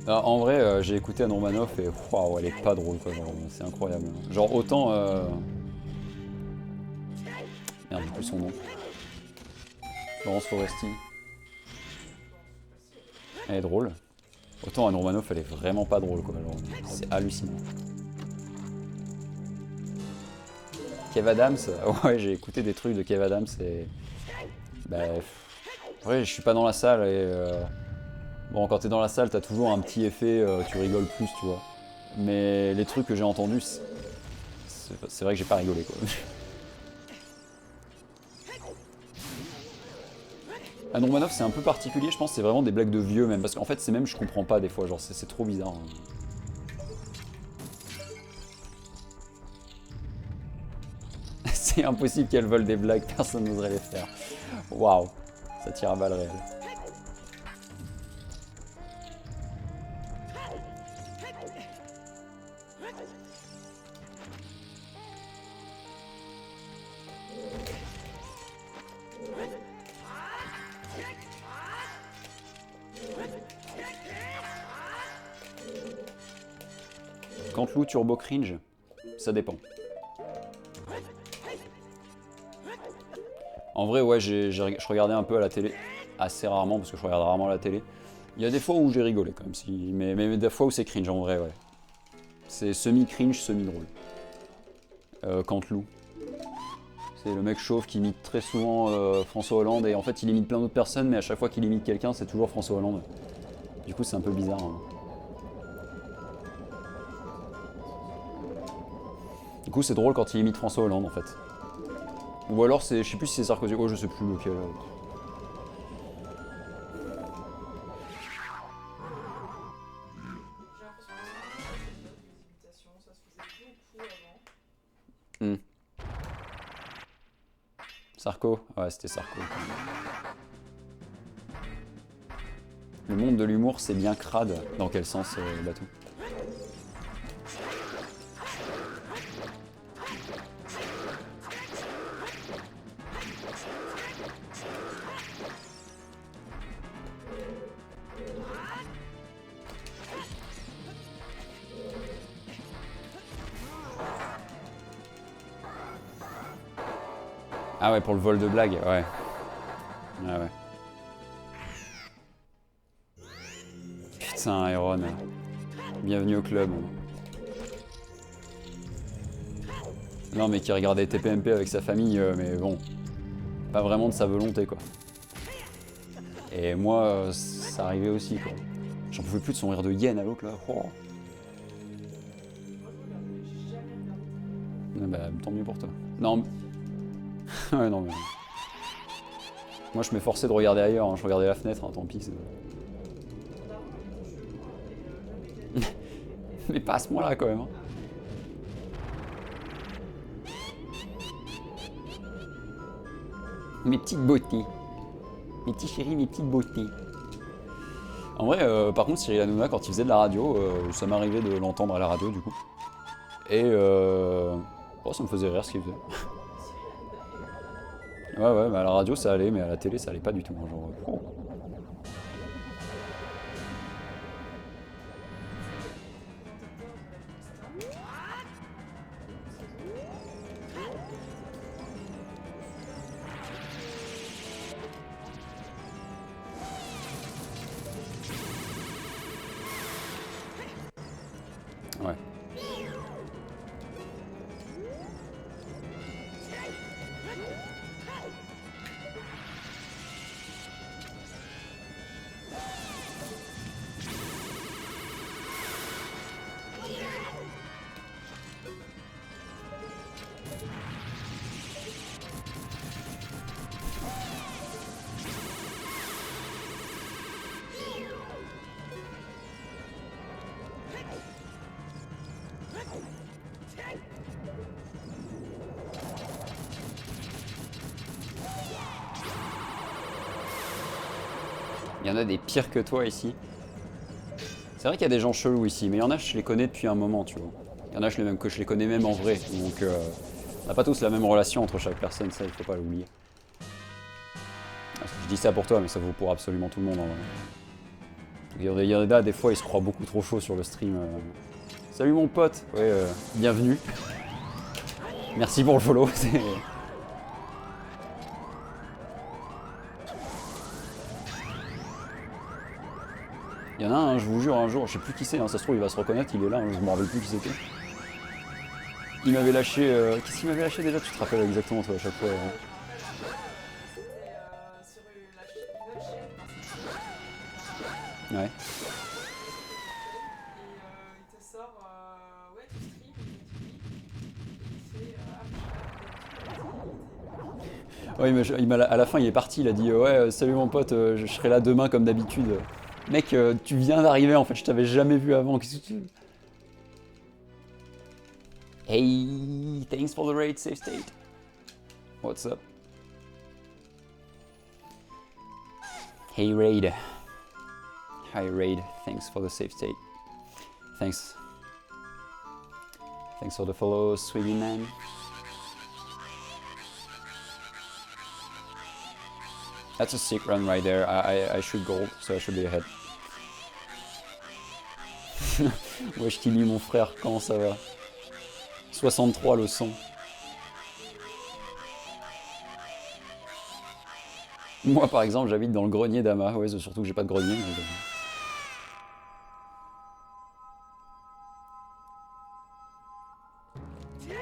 A: Alors, en vrai, j'ai écouté Anne Romanoff et waouh, elle est pas drôle, quoi. C'est incroyable. Genre, autant. Merde, j'ai plus son nom. Florence Foresti. Elle est drôle. Autant Anne Romanoff, elle est vraiment pas drôle, quoi. C'est hallucinant. Kev Adams, ouais, j'ai écouté des trucs de Kev Adams et. Bah. Ouais, je suis pas dans la salle et. Bon, quand t'es dans la salle, t'as toujours un petit effet, tu rigoles plus, tu vois. Mais les trucs que j'ai entendus, c'est vrai que j'ai pas rigolé, quoi. Anne Romanoff, c'est un peu particulier, je pense, c'est vraiment des blagues de vieux même. Parce qu'en fait, c'est même, je comprends pas des fois, genre, c'est trop bizarre. Hein. C'est impossible qu'elle vole des blagues, personne n'oserait les faire. Waouh, Ça tire à balles réelles. Canteloup Turbo Cringe, ça dépend. En vrai, ouais, je regardais un peu à la télé, assez rarement, parce que je regarde rarement la télé. Il y a des fois où j'ai rigolé quand même, mais des fois où c'est cringe en vrai, ouais. C'est semi-cringe, semi-drôle. Canteloup. C'est le mec chauve qui imite très souvent François Hollande, et en fait il imite plein d'autres personnes, mais à chaque fois qu'il imite quelqu'un, c'est toujours François Hollande. Du coup, c'est un peu bizarre. Hein. Du coup, c'est drôle quand il imite François Hollande en fait. Ou alors, je sais plus si c'est Sarkozy. Oh, je sais plus lequel.
B: J'ai l'impression que les imitations, ça se faisait beaucoup avant.
A: Hmm. Sarko? Ouais, c'était Sarko. Le monde de l'humour, c'est bien crade. Dans quel sens, Batou? Ah ouais, pour le vol de blague, ouais. Ah ouais. Putain, Iron. Bienvenue au club. Non, mais qui regardait TPMP avec sa famille, mais bon. Pas vraiment de sa volonté, quoi. Et moi, ça arrivait aussi, quoi. J'en pouvais plus de son rire de hyène à l'autre, là. Oh.
B: Moi, je regardais, j'ai jamais regardé.
A: Ah bah, tant mieux pour toi. Non, ouais, non, mais... Moi, je m'efforçais de regarder ailleurs, hein. Je regardais la fenêtre, hein, tant pis. Mais pas à ce moment-là, quand même. Hein. Mes petites beautés. Mes petits chéris, mes petites beautés. En vrai, par contre, Cyril Hanouna, quand il faisait de la radio, ça m'arrivait de l'entendre à la radio, du coup. Et oh, ça me faisait rire ce qu'il faisait. Ouais, mais à la radio, ça allait, mais à la télé, ça allait pas du tout. Hein, genre, oh. Ouais. Il y en a des pires que toi ici. C'est vrai qu'il y a des gens chelous ici, mais il y en a, je les connais depuis un moment, tu vois. Il y en a, que je les connais même en vrai. Donc, on n'a pas tous la même relation entre chaque personne, ça, il faut pas l'oublier. Je dis ça pour toi, mais ça vaut pour absolument tout le monde, en vrai. Il y en a, des fois, ils se croient beaucoup trop chaud sur le stream. Salut mon pote, ouais, bienvenue. Merci pour le follow. Il y en a un, je vous jure, un jour, je sais plus qui c'est, hein, ça se trouve il va se reconnaître, il est là, hein, je me rappelle plus qui c'était. Il m'avait lâché... Qu'est-ce qu'il m'avait lâché déjà? Tu te rappelles exactement toi à chaque fois.
B: C'était sur une autre chaîne.
A: Ouais.
B: Et il te sort, ouais, tu stream, il dit oui. Et il fait,
A: Ouais, à la fin il est parti, il a dit ouais, salut mon pote, je serai là demain comme d'habitude. Mec, tu viens d'arriver en fait, je t'avais jamais vu avant, qu'est-ce que tu... Hey, thanks for the raid, safe state. What's up? Hey Raid. Hi Raid, thanks for the safe state. Thanks. Thanks for the follow, sweetie man. That's a sick run right there. I shoot gold, so I should be ahead. Wesh Timmy mon frère, comment ça va? 63 le son. Moi par exemple j'habite dans le grenier d'Ama, ouais c'est surtout que j'ai pas de grenier. Mais...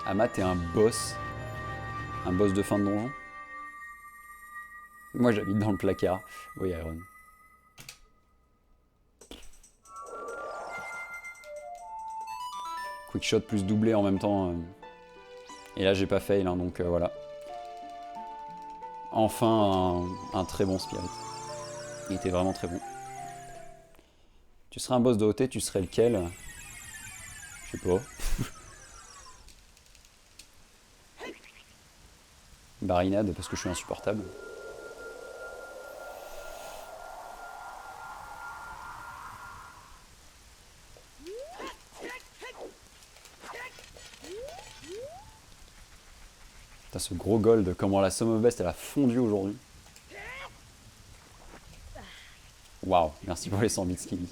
A: Ama t'es un boss de fin de donjon. Moi j'habite dans le placard, oui Iron. Quickshot plus doublé en même temps. Et là j'ai pas fail, hein, donc voilà. Enfin un très bon spirit. Il était vraiment très bon. Tu serais un boss de OT, tu serais lequel? Je sais pas. Barinade parce que je suis insupportable. Putain, ce gros gold, comment la Somme of Best elle a fondu aujourd'hui. Waouh, merci pour les 100 bits Skinny.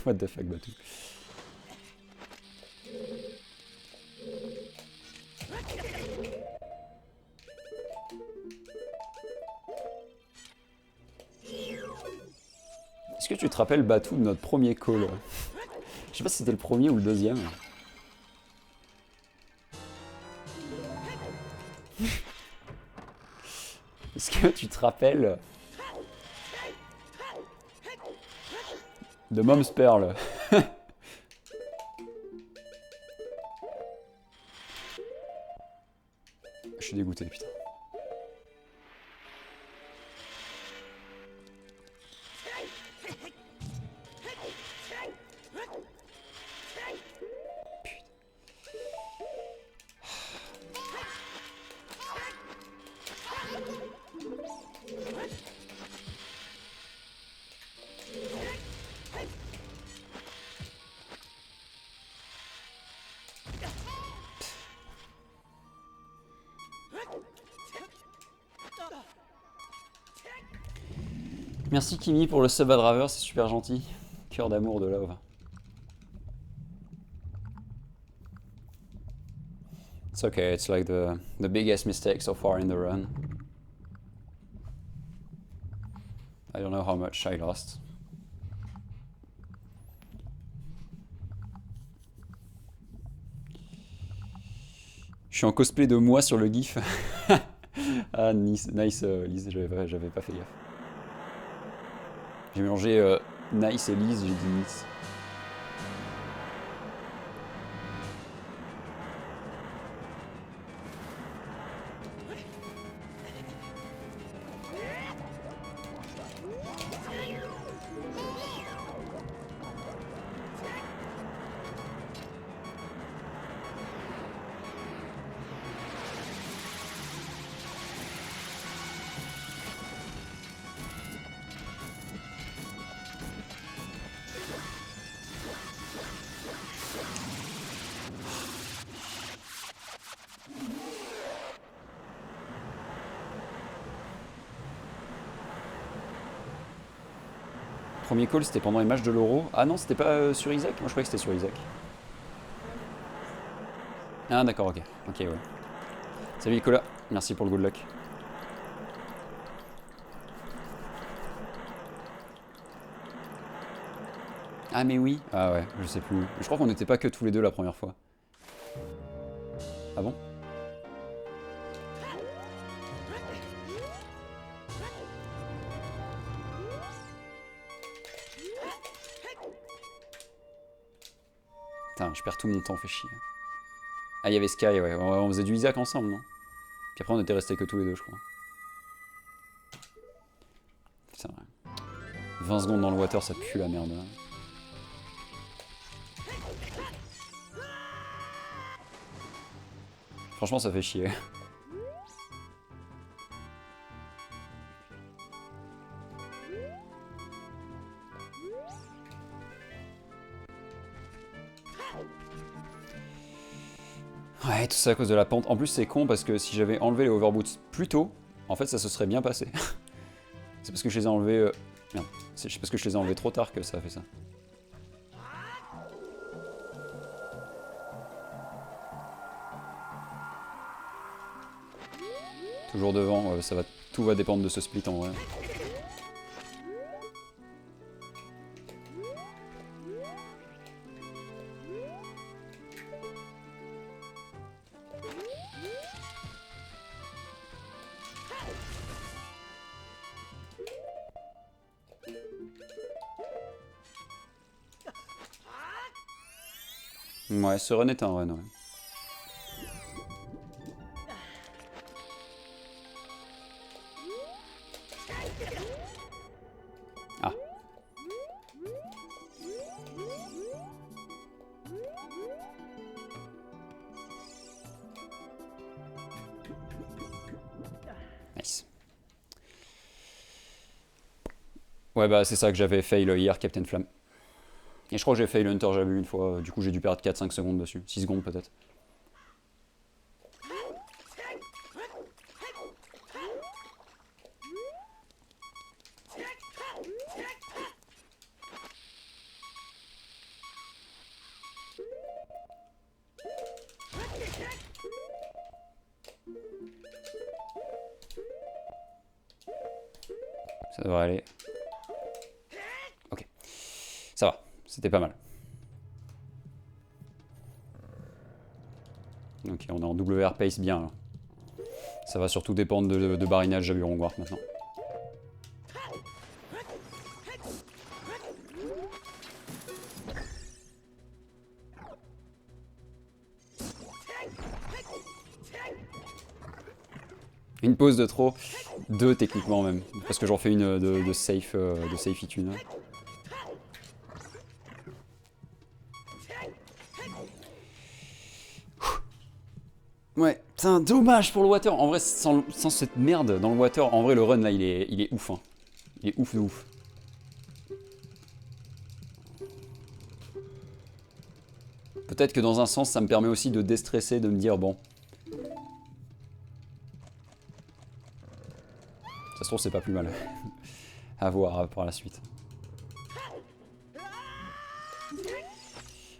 A: What the fuck, Batou. Est-ce que tu te rappelles, Batou, de notre premier call? Je sais pas si c'était le premier ou le deuxième. Est-ce que tu te rappelles de Mom's Pearl? Je suis dégoûté, putain. Merci Kimi pour le sub à Draver, c'est super gentil. Cœur d'amour de love. It's okay, it's like the biggest mistake so far in the run. I don't know how much I lost. Je suis en cosplay de moi sur le gif. Ah, nice, Lise, j'avais pas fait gaffe. J'ai mélangé nice et Lise, j'ai dit nice. Premier call, c'était pendant les matchs de l'Euro. Ah non, c'était pas sur Isaac? Moi je croyais que c'était sur Isaac. Ah d'accord, ok. Ok, ouais. Salut Nicolas, merci pour le good luck. Ah mais oui. Ah ouais, je sais plus. Je crois qu'on n'était pas que tous les deux la première fois. Ah bon? Putain, je perds tout mon temps, fait chier. Ah, il y avait Sky, ouais. On faisait du Isaac ensemble, non? Puis après, on était restés que tous les deux, je crois. Putain, ouais. 20 secondes dans le water, ça pue la merde. Franchement, ça fait chier. Ouais, tout ça à cause de la pente. En plus, c'est con parce que si j'avais enlevé les overboots plus tôt, en fait, ça se serait bien passé. C'est parce que je les ai enlevés... Merde. C'est parce que je les ai enlevés trop tard que ça a fait ça. Toujours devant, tout va dépendre de ce split en vrai. Ouais, ce run est un run, ouais. Ah. Nice. Ouais, bah c'est ça que j'avais fail hier, Captain Flamme. Et je crois que j'ai fail Hunter, j'avais vu une fois, du coup j'ai dû perdre 4-5 secondes dessus. 6 secondes peut-être. Ça devrait aller. Ok. Ça va, c'était pas mal. Ok, on est en WR pace bien là. Ça va surtout dépendre de Barinage Jaburon-Gwarp maintenant. Une pause de trop, 2 techniquement même, parce que j'en fais une de safe, une. Ouais, putain, dommage pour le water. En vrai, sans cette merde dans le water, en vrai le run là il est ouf. Hein. Il est ouf de ouf. Peut-être que dans un sens ça me permet aussi de déstresser, de me dire bon... Ça se trouve c'est pas plus mal. À voir par la suite.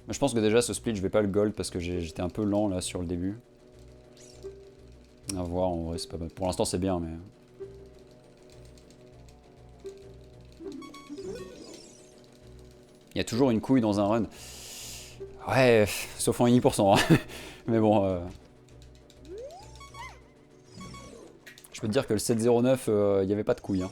A: Mais je pense que déjà ce split je vais pas le gold parce que j'étais un peu lent là sur le début. À voir, en vrai c'est pas mal. Pour l'instant c'est bien mais... Il y a toujours une couille dans un run. Ouais, sauf en 1%. Hein. Mais bon... Je peux te dire que le 709, il n'y avait pas de couilles. Hein.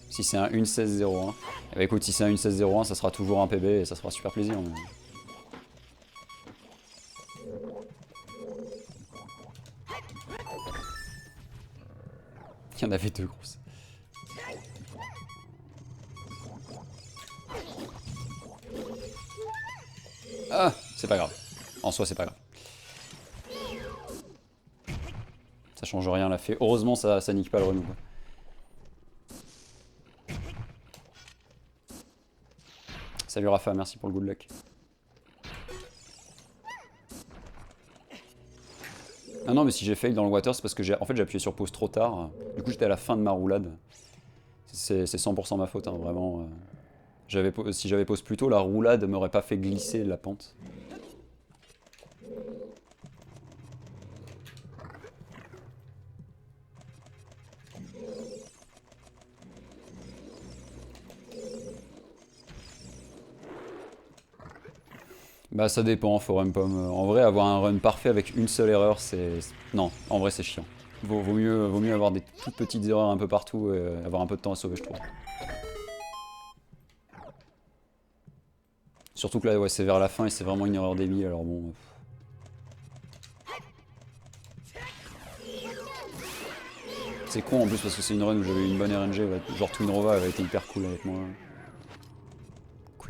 A: Si c'est un 1.16.01. Eh ben écoute, si c'est un 1.16.01, ça sera toujours un PB et ça sera super plaisir. Mais... Il y en avait deux grosses. Ah, c'est pas grave. En soi, c'est pas grave. Ça change rien, la fée. Heureusement, ça nique pas le renou. Salut Rafa, merci pour le good luck. Ah non, mais si j'ai fail dans le water, c'est parce que j'ai appuyé sur pause trop tard. Du coup, j'étais à la fin de ma roulade. C'est 100% ma faute, hein, vraiment. Si j'avais pause plus tôt, la roulade m'aurait pas fait glisser la pente. Bah ça dépend, Forum Pomme. En vrai, avoir un run parfait avec une seule erreur, c'est... Non, en vrai c'est chiant. Vaut mieux avoir des toutes petites erreurs un peu partout et avoir un peu de temps à sauver, je trouve. Surtout que là, ouais, c'est vers la fin et c'est vraiment une erreur débile, alors bon... C'est con en plus parce que c'est une run où j'avais eu une bonne RNG, ouais. Genre Twin Rova avait été hyper cool avec moi.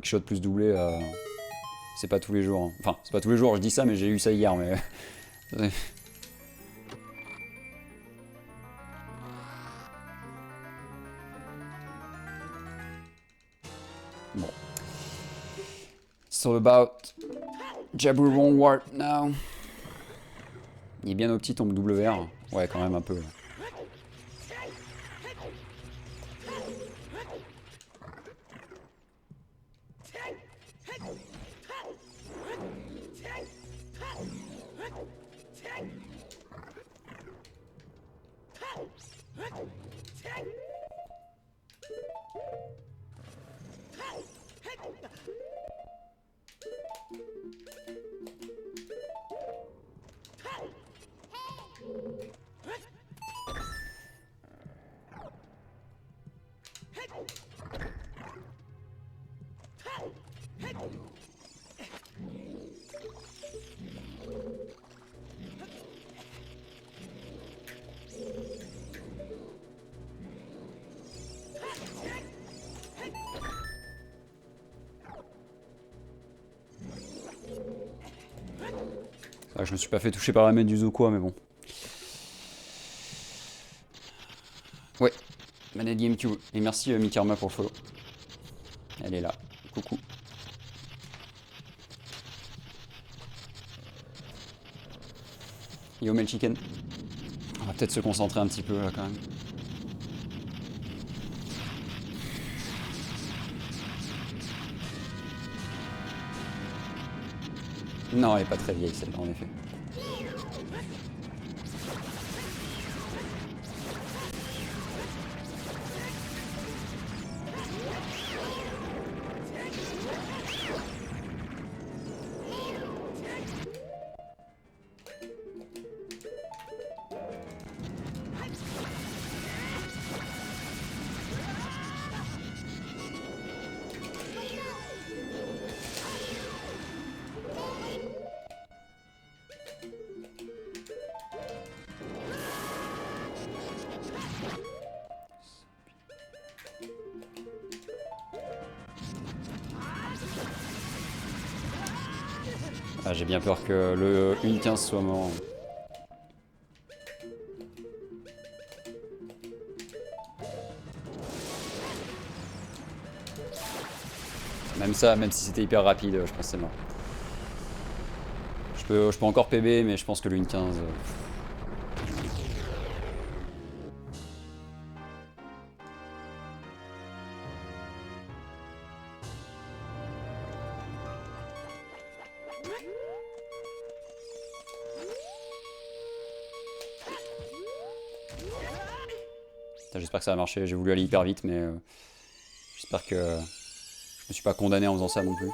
A: quickshot plus doublé, c'est pas tous les jours. Hein. Enfin, c'est pas tous les jours, je dis ça, mais j'ai eu ça hier, mais... Bon. It's all about Jabu won't work now. Il est bien au petit ton WR. Ouais, quand même un peu. Ah, je me suis pas fait toucher par la main du Zokwa, mais bon. Ouais, manette GameCube. Et merci Mikarma pour le follow. Elle est là. Coucou. Yo Melchicken. On va peut-être se concentrer un petit peu là quand même. Non, elle est pas très vieille celle-là en effet. Ah, j'ai bien peur que le 1.15 soit mort. Même ça, même si c'était hyper rapide, je pense que c'est mort. Je peux encore PB, mais je pense que le 1.15... J'espère que ça va marcher, j'ai voulu aller hyper vite, mais j'espère que je me suis pas condamné en faisant ça non plus.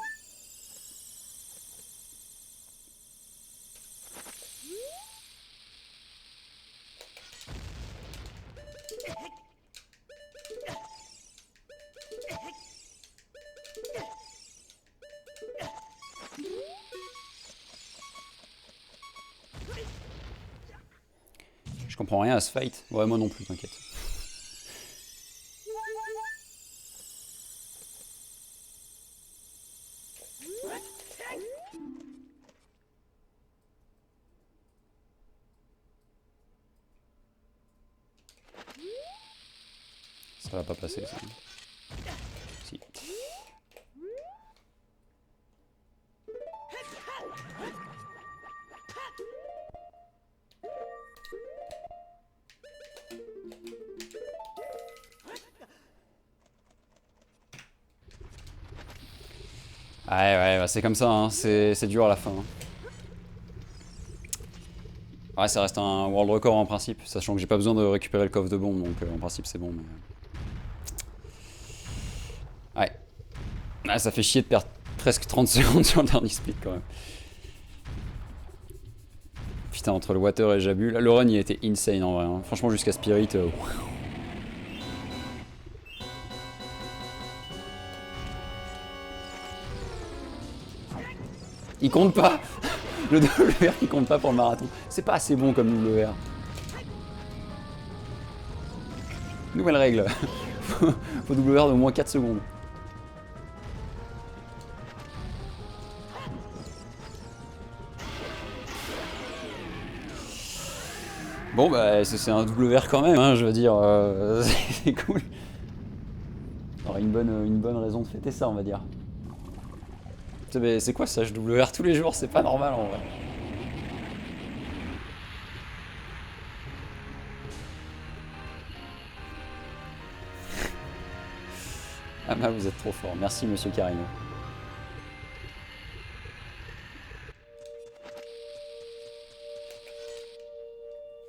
A: Je comprends rien à ce fight. Ouais, moi non plus, t'inquiète. Ça va pas passer, ça. Si. Ouais, bah c'est comme ça, hein. C'est dur à la fin. Hein. Ouais, ça reste un world record en principe, sachant que j'ai pas besoin de récupérer le coffre de bombe, donc en principe c'est bon. Mais... Ouais. Ah, ça fait chier de perdre presque 30 secondes sur le dernier split quand même. Putain, entre le water et Jabu, là, le run il a été insane en vrai. Hein. Franchement, jusqu'à Spirit. Il compte pas. Le WR qui compte pas pour le marathon. C'est pas assez bon comme WR. Nouvelle règle. Faut WR d'au moins 4 secondes. Bon bah c'est un WR quand même, hein, je veux dire, c'est cool. Alors une bonne raison de fêter ça, on va dire. C'est quoi ça, je WR tous les jours, c'est pas normal en vrai. Ah bah vous êtes trop fort, merci monsieur Carino.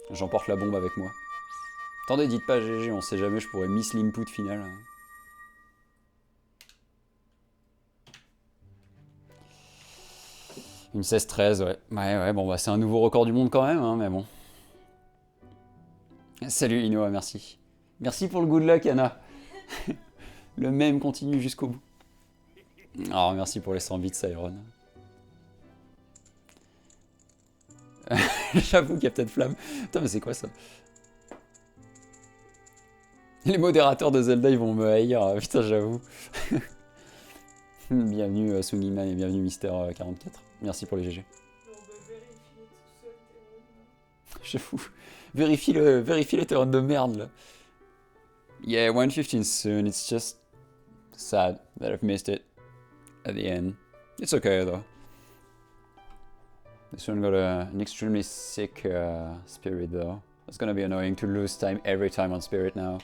A: J'emporte la bombe avec moi. Attendez, dites pas GG, on sait jamais, je pourrais miss l'input final. Une 16-13, ouais. Ouais, bon bah c'est un nouveau record du monde quand même, hein, mais bon. Salut Inoa, merci. Merci pour le good luck, Anna. Le même continue jusqu'au bout. Alors merci pour les 100 bits, Iron. J'avoue, Captain Flamme. Putain, mais c'est quoi ça? Les modérateurs de Zelda, ils vont me haïr. Putain, j'avoue. Bienvenue Suniman et bienvenue Mister44. Merci pour les GG. J'avoue. Vérifie les turns de merde là. Yeah, 1:15 soon. It's just sad that I've missed it at the end. It's okay though. This one got an extremely sick spirit though. It's gonna be annoying to lose time every time on spirit now.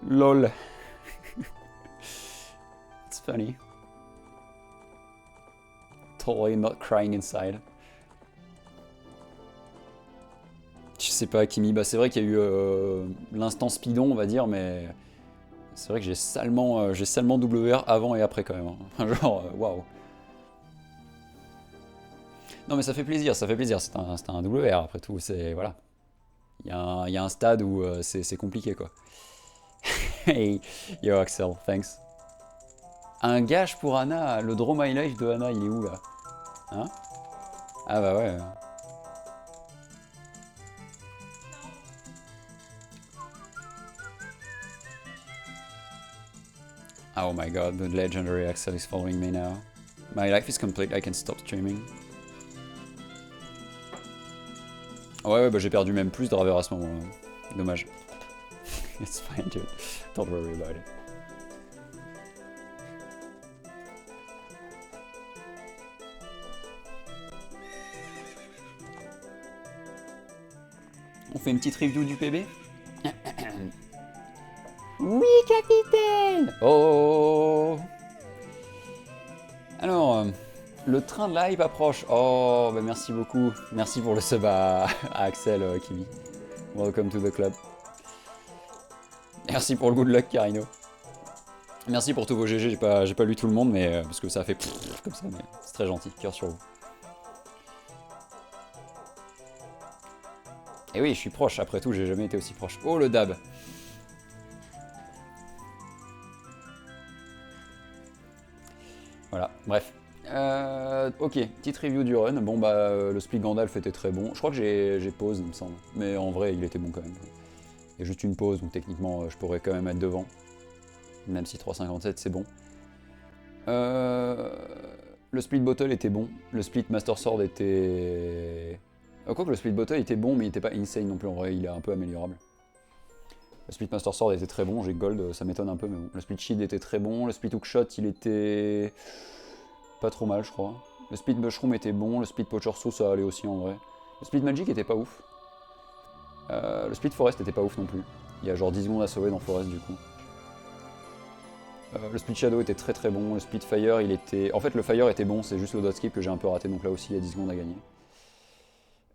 A: LOL. It's funny. Totally not crying inside. Je sais pas, Kimi, bah c'est vrai qu'il y a eu l'instant speedon, on va dire, mais c'est vrai que j'ai salement WR avant et après quand même. Hein. Genre, waouh. Non mais ça fait plaisir, c'est un WR après tout, c'est voilà. Il y a un stade où c'est compliqué quoi. Hey, yo Axel, thanks. Un gage pour Anna, le Draw My Life de Anna, il est où là? Hein? Ah bah ouais. Oh my god, the legendary Axel is following me now. My life is complete, I can stop streaming. Ouais, bah j'ai perdu même plus de Raver à ce moment-là. Dommage. It's fine, dude. Don't worry about it. On fait une petite review du PB? Oui, capitaine! Oh! Alors, le train de la hype approche. Oh, bah merci beaucoup. Merci pour le sub à Axel Kimi. Welcome to the club. Merci pour le good luck, Carino. Merci pour tous vos GG. J'ai pas lu tout le monde, mais parce que ça a fait comme ça, mais c'est très gentil. Cœur sur vous. Et oui, je suis proche. Après tout, j'ai jamais été aussi proche. Oh, le dab! Voilà, bref. Ok, petite review du run. Bon bah le split Gandalf était très bon. Je crois que j'ai pause, il me semble. Mais en vrai, il était bon quand même. Il y a juste une pause, donc techniquement, je pourrais quand même être devant. Même si 3,57 c'est bon. Le split bottle était bon. Le split Master Sword était... Quoique le split bottle était bon, mais il était pas insane non plus. En vrai, il est un peu améliorable. Le split Master Sword était très bon, j'ai gold, ça m'étonne un peu, mais bon. Le split shield était très bon, le split hookshot il était pas trop mal je crois. Le split mushroom était bon, le split poacher sauce ça allait aussi en vrai. Le split magic était pas ouf. Le split forest était pas ouf non plus. Il y a genre 10 secondes à sauver dans forest du coup. Le split shadow était très très bon, le split fire il était... En fait le fire était bon, c'est juste le dot skip que j'ai un peu raté, donc là aussi il y a 10 secondes à gagner.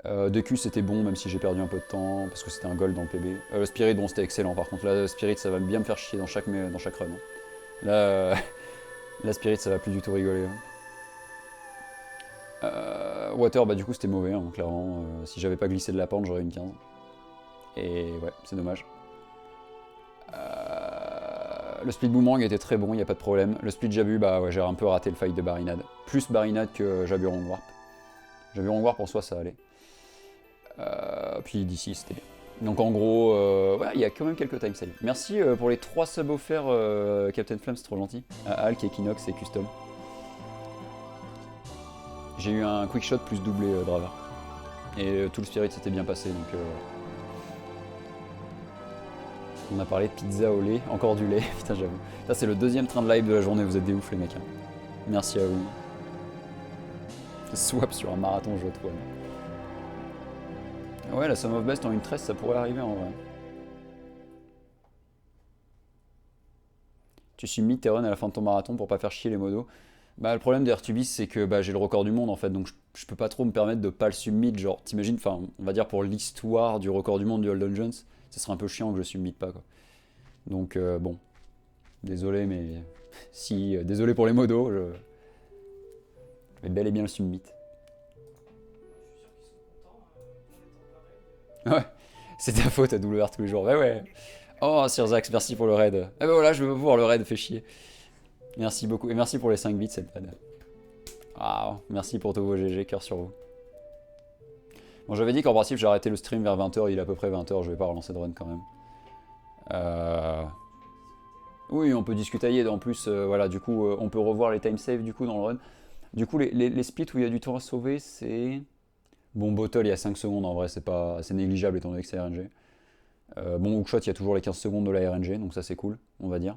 A: DQ c'était bon même si j'ai perdu un peu de temps parce que c'était un gold dans le PB. Le Spirit bon c'était excellent par contre, là le Spirit ça va bien me faire chier dans chaque run. Hein. Là, la Spirit ça va plus du tout rigoler. Hein. Water bah du coup c'était mauvais hein, clairement, si j'avais pas glissé de la pente j'aurais une 15. Et ouais c'est dommage. Le split boomerang était très bon, il n'y a pas de problème. Le split Jabu bah ouais j'ai un peu raté le fight de Barinade. Plus Barinade que Jabu-Rong Warp. Jabu-Rong Warp pour soi ça allait. Puis d'ici c'était bien. Donc en gros, ouais, il y a quand même quelques time saves. Merci pour les 3 subs offerts, Captain Flamme, c'est trop gentil. À Hulk, Equinox et Custom. J'ai eu un quick shot plus doublé Draver. Et tout le spirit s'était bien passé, donc... On a parlé de pizza au lait, encore du lait, putain j'avoue. Ça c'est le deuxième train de live de la journée, vous êtes des ouf les mecs. Hein. Merci à vous. Swap sur un marathon, je trouve. Ouais, la Sum of Best en 1.13, ça pourrait arriver en vrai. Tu submits tes runs à la fin de ton marathon pour pas faire chier les modos. Bah le problème des RTubis c'est que bah, j'ai le record du monde en fait, donc je peux pas trop me permettre de pas le submit. Genre t'imagines, enfin on va dire pour l'histoire du record du monde du All Dungeons, ça serait un peu chiant que je submit pas quoi. Donc bon, désolé mais si, désolé pour les modos, je vais bel et bien le submit. Ouais, c'est ta faute à WR tous les jours. Ouais, ouais. Oh, Sirzax, merci pour le raid. Ah bah voilà, je veux voir le raid, fait chier. Merci beaucoup. Et merci pour les 5 bits, cette raid. Ah, merci pour tous vos GG, cœur sur vous. Bon, j'avais dit qu'en principe, j'ai arrêté le stream vers 20h. Il est à peu près 20h, je vais pas relancer de run quand même. Oui, on peut discutailler. En plus, voilà, du coup, on peut revoir les time save du coup dans le run. Du coup, les splits où il y a du temps à sauver, c'est... Bon, Bottle, il y a 5 secondes en vrai, c'est négligeable étant donné que c'est RNG. Bon, Hookshot, il y a toujours les 15 secondes de la RNG, donc ça c'est cool, on va dire.